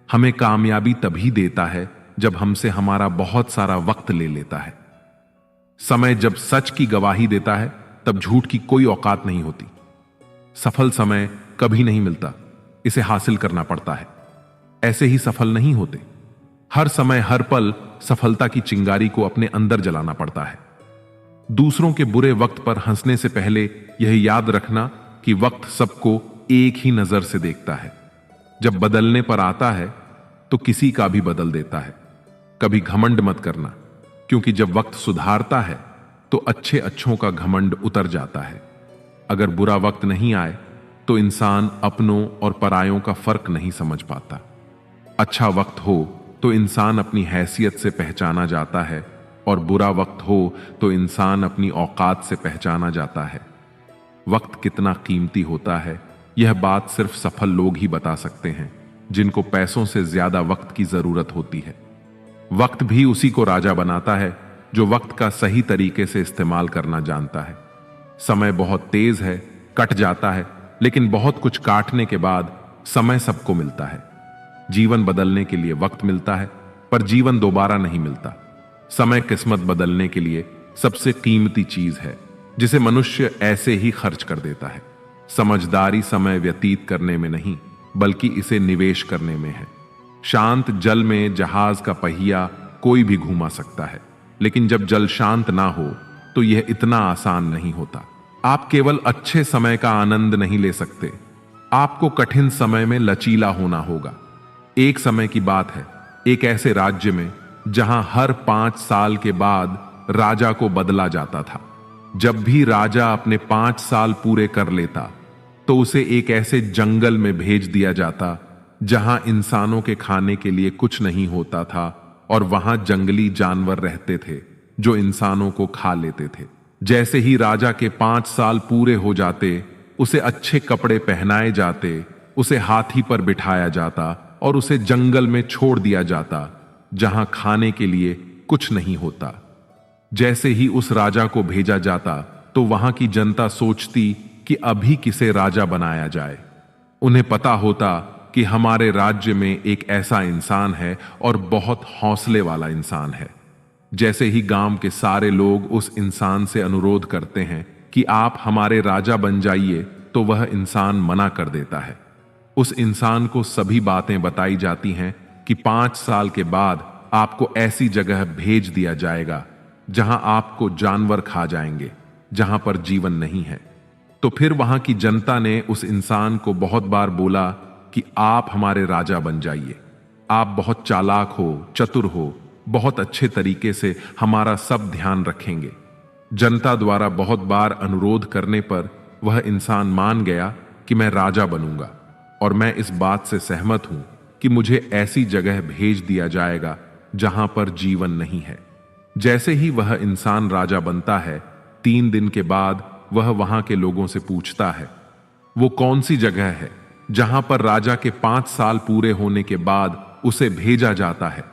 हमें कामयाबी तभी देता है जब हमसे हमारा बहुत सारा वक्त ले लेता है। समय जब सच की गवाही देता है तब झूठ की कोई औकात नहीं होती। सफल समय कभी नहीं मिलता, इसे हासिल करना पड़ता है। ऐसे ही सफल नहीं होते। हर समय हर पल सफलता की चिंगारी को अपने अंदर जलाना पड़ता है। दूसरों के बुरे वक्त पर हंसने से पहले यह याद रखना कि वक्त सबको एक ही नजर से देखता है। जब बदलने पर आता है तो किसी का भी बदल देता है। कभी घमंड मत करना, क्योंकि जब वक्त सुधारता है तो अच्छे अच्छों का घमंड उतर जाता है। अगर बुरा वक्त नहीं आए तो इंसान अपनों और परायों का फर्क नहीं समझ पाता। अच्छा वक्त हो तो इंसान अपनी हैसियत से पहचाना जाता है, और बुरा वक्त हो तो इंसान अपनी औकात से पहचाना जाता है। वक्त कितना कीमती होता है, यह बात सिर्फ सफल लोग ही बता सकते हैं, जिनको पैसों से ज्यादा वक्त की जरूरत होती है। वक्त भी उसी को राजा बनाता है जो वक्त का सही तरीके से इस्तेमाल करना जानता है। समय बहुत तेज है, कट जाता है, लेकिन बहुत कुछ काटने के बाद समय सबको मिलता है। जीवन बदलने के लिए वक्त मिलता है, पर जीवन दोबारा नहीं मिलता। समय किस्मत बदलने के लिए सबसे कीमती चीज है, जिसे मनुष्य ऐसे ही खर्च कर देता है। समझदारी समय व्यतीत करने में नहीं, बल्कि इसे निवेश करने में है। शांत जल में जहाज का पहिया कोई भी घुमा सकता है, लेकिन जब जल शांत ना हो तो यह इतना आसान नहीं होता। आप केवल अच्छे समय का आनंद नहीं ले सकते, आपको कठिन समय में लचीला होना होगा। एक समय की बात है, एक ऐसे राज्य में जहां हर 5 साल के बाद राजा को बदला जाता था। जब भी राजा अपने 5 साल पूरे कर लेता तो उसे एक ऐसे जंगल में भेज दिया जाता जहां इंसानों के खाने के लिए कुछ नहीं होता था, और वहां जंगली जानवर रहते थे जो इंसानों को खा लेते थे। जैसे ही राजा के 5 साल पूरे हो जाते, उसे अच्छे कपड़े पहनाए जाते, उसे हाथी पर बिठाया जाता और उसे जंगल में छोड़ दिया जाता जहां खाने के लिए कुछ नहीं होता। जैसे ही उस राजा को भेजा जाता तो वहां की जनता सोचती कि अभी किसे राजा बनाया जाए। उन्हें पता होता कि हमारे राज्य में एक ऐसा इंसान है और बहुत हौसले वाला इंसान है। जैसे ही गांव के सारे लोग उस इंसान से अनुरोध करते हैं कि आप हमारे राजा बन जाइए, तो वह इंसान मना कर देता है। उस इंसान को सभी बातें बताई जाती हैं कि 5 साल के बाद आपको ऐसी जगह भेज दिया जाएगा जहां आपको जानवर खा जाएंगे, जहां पर जीवन नहीं है। तो फिर वहां की जनता ने उस इंसान को बहुत बार बोला कि आप हमारे राजा बन जाइए, आप बहुत चालाक हो, चतुर हो, बहुत अच्छे तरीके से हमारा सब ध्यान रखेंगे। जनता द्वारा बहुत बार अनुरोध करने पर वह इंसान मान गया कि मैं राजा बनूंगा, और मैं इस बात से सहमत हूं कि मुझे ऐसी जगह भेज दिया जाएगा जहां पर जीवन नहीं है। जैसे ही वह इंसान राजा बनता है, 3 दिन के बाद वह वहां के लोगों से पूछता है वो कौन सी जगह है जहां पर राजा के 5 साल पूरे होने के बाद उसे भेजा जाता है।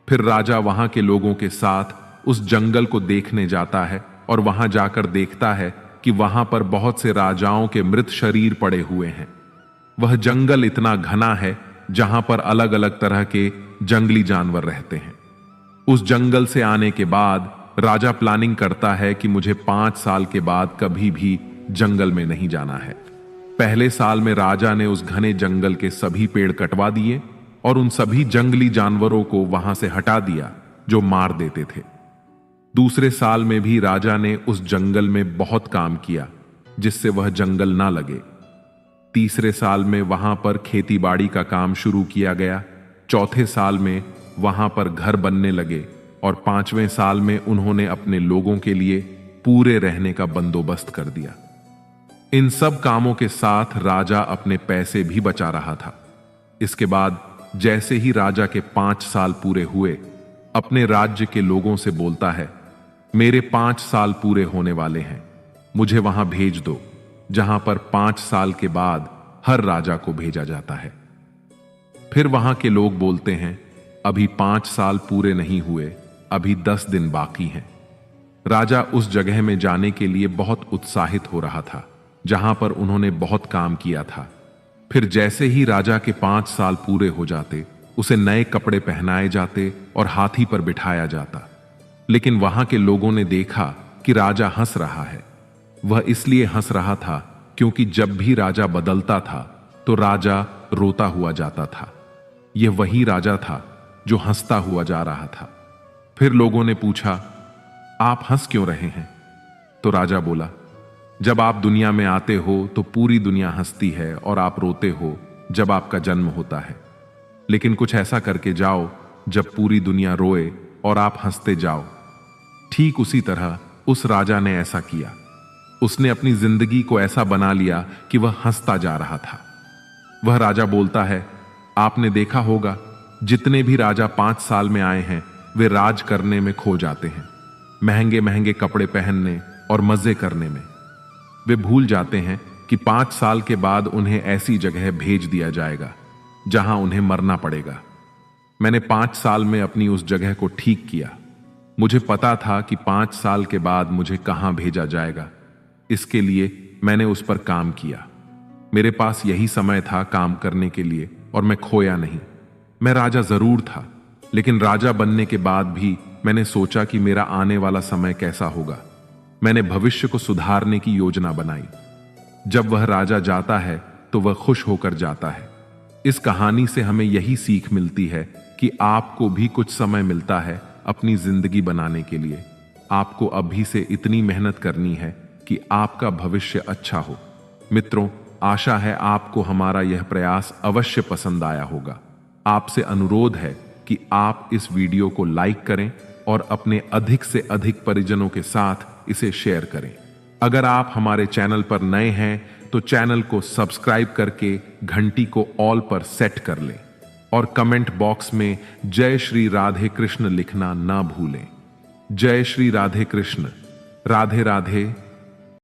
फिर राजा वहां के लोगों के साथ उस जंगल को देखने जाता है, और वहां जाकर देखता है कि वहां पर बहुत से राजाओं के मृत शरीर पड़े हुए हैं। वह जंगल इतना घना है जहां पर अलग अलग तरह के जंगली जानवर रहते हैं। उस जंगल से आने के बाद राजा प्लानिंग करता है कि मुझे 5 साल के बाद कभी भी जंगल में नहीं जाना है। पहले साल में राजा ने उस घने जंगल के सभी पेड़ कटवा दिए और उन सभी जंगली जानवरों को वहां से हटा दिया जो मार देते थे। दूसरे साल में भी राजा ने उस जंगल में बहुत काम किया जिससे वह जंगल ना लगे। तीसरे साल में वहां पर खेतीबाड़ी का काम शुरू किया गया। चौथे साल में वहां पर घर बनने लगे, और 5वें साल में उन्होंने अपने लोगों के लिए पूरे रहने का बंदोबस्त कर दिया। इन सब कामों के साथ राजा अपने पैसे भी बचा रहा था। इसके बाद जैसे ही राजा के 5 साल पूरे हुए, अपने राज्य के लोगों से बोलता है, मेरे 5 साल पूरे होने वाले हैं, मुझे वहां भेज दो जहां पर 5 साल के बाद हर राजा को भेजा जाता है। फिर वहां के लोग बोलते हैं, अभी 5 साल पूरे नहीं हुए, अभी 10 दिन बाकी हैं। राजा उस जगह में जाने के लिए बहुत उत्साहित हो रहा था जहां पर उन्होंने बहुत काम किया था। फिर जैसे ही राजा के 5 साल पूरे हो जाते, उसे नए कपड़े पहनाए जाते और हाथी पर बिठाया जाता। लेकिन वहां के लोगों ने देखा कि राजा हंस रहा है। वह इसलिए हंस रहा था क्योंकि जब भी राजा बदलता था तो राजा रोता हुआ जाता था। यह वही राजा था जो हंसता हुआ जा रहा था। फिर लोगों ने पूछा, आप हंस क्यों रहे हैं? तो राजा बोला, जब आप दुनिया में आते हो तो पूरी दुनिया हंसती है और आप रोते हो जब आपका जन्म होता है। लेकिन कुछ ऐसा करके जाओ जब पूरी दुनिया रोए और आप हंसते जाओ। ठीक उसी तरह उस राजा ने ऐसा किया। उसने अपनी जिंदगी को ऐसा बना लिया कि वह हंसता जा रहा था। वह राजा बोलता है, आपने देखा होगा जितने भी राजा 5 साल में आए हैं वे राज करने में खो जाते हैं, महंगे महंगे कपड़े पहनने और मजे करने में। वे भूल जाते हैं कि 5 साल के बाद उन्हें ऐसी जगह भेज दिया जाएगा जहां उन्हें मरना पड़ेगा। मैंने 5 साल में अपनी उस जगह को ठीक किया। मुझे पता था कि 5 साल के बाद मुझे कहां भेजा जाएगा। इसके लिए मैंने उस पर काम किया। मेरे पास यही समय था काम करने के लिए और मैं खोया नहीं। मैं राजा जरूर था, लेकिन राजा बनने के बाद भी मैंने सोचा कि मेरा आने वाला समय कैसा होगा। मैंने भविष्य को सुधारने की योजना बनाई। जब वह राजा जाता है तो वह खुश होकर जाता है। इस कहानी से हमें यही सीख मिलती है कि आपको भी कुछ समय मिलता है अपनी जिंदगी बनाने के लिए। आपको अभी से इतनी मेहनत करनी है कि आपका भविष्य अच्छा हो। मित्रों, आशा है आपको हमारा यह प्रयास अवश्य पसंद आया होगा। आपसे अनुरोध है कि आप इस वीडियो को लाइक करें और अपने अधिक से अधिक परिजनों के साथ इसे शेयर करें। अगर आप हमारे चैनल पर नए हैं तो चैनल को सब्सक्राइब करके घंटी को ऑल पर सेट कर लें और कमेंट बॉक्स में जय श्री राधे कृष्ण लिखना ना भूलें। जय श्री राधे कृष्ण। राधे राधे।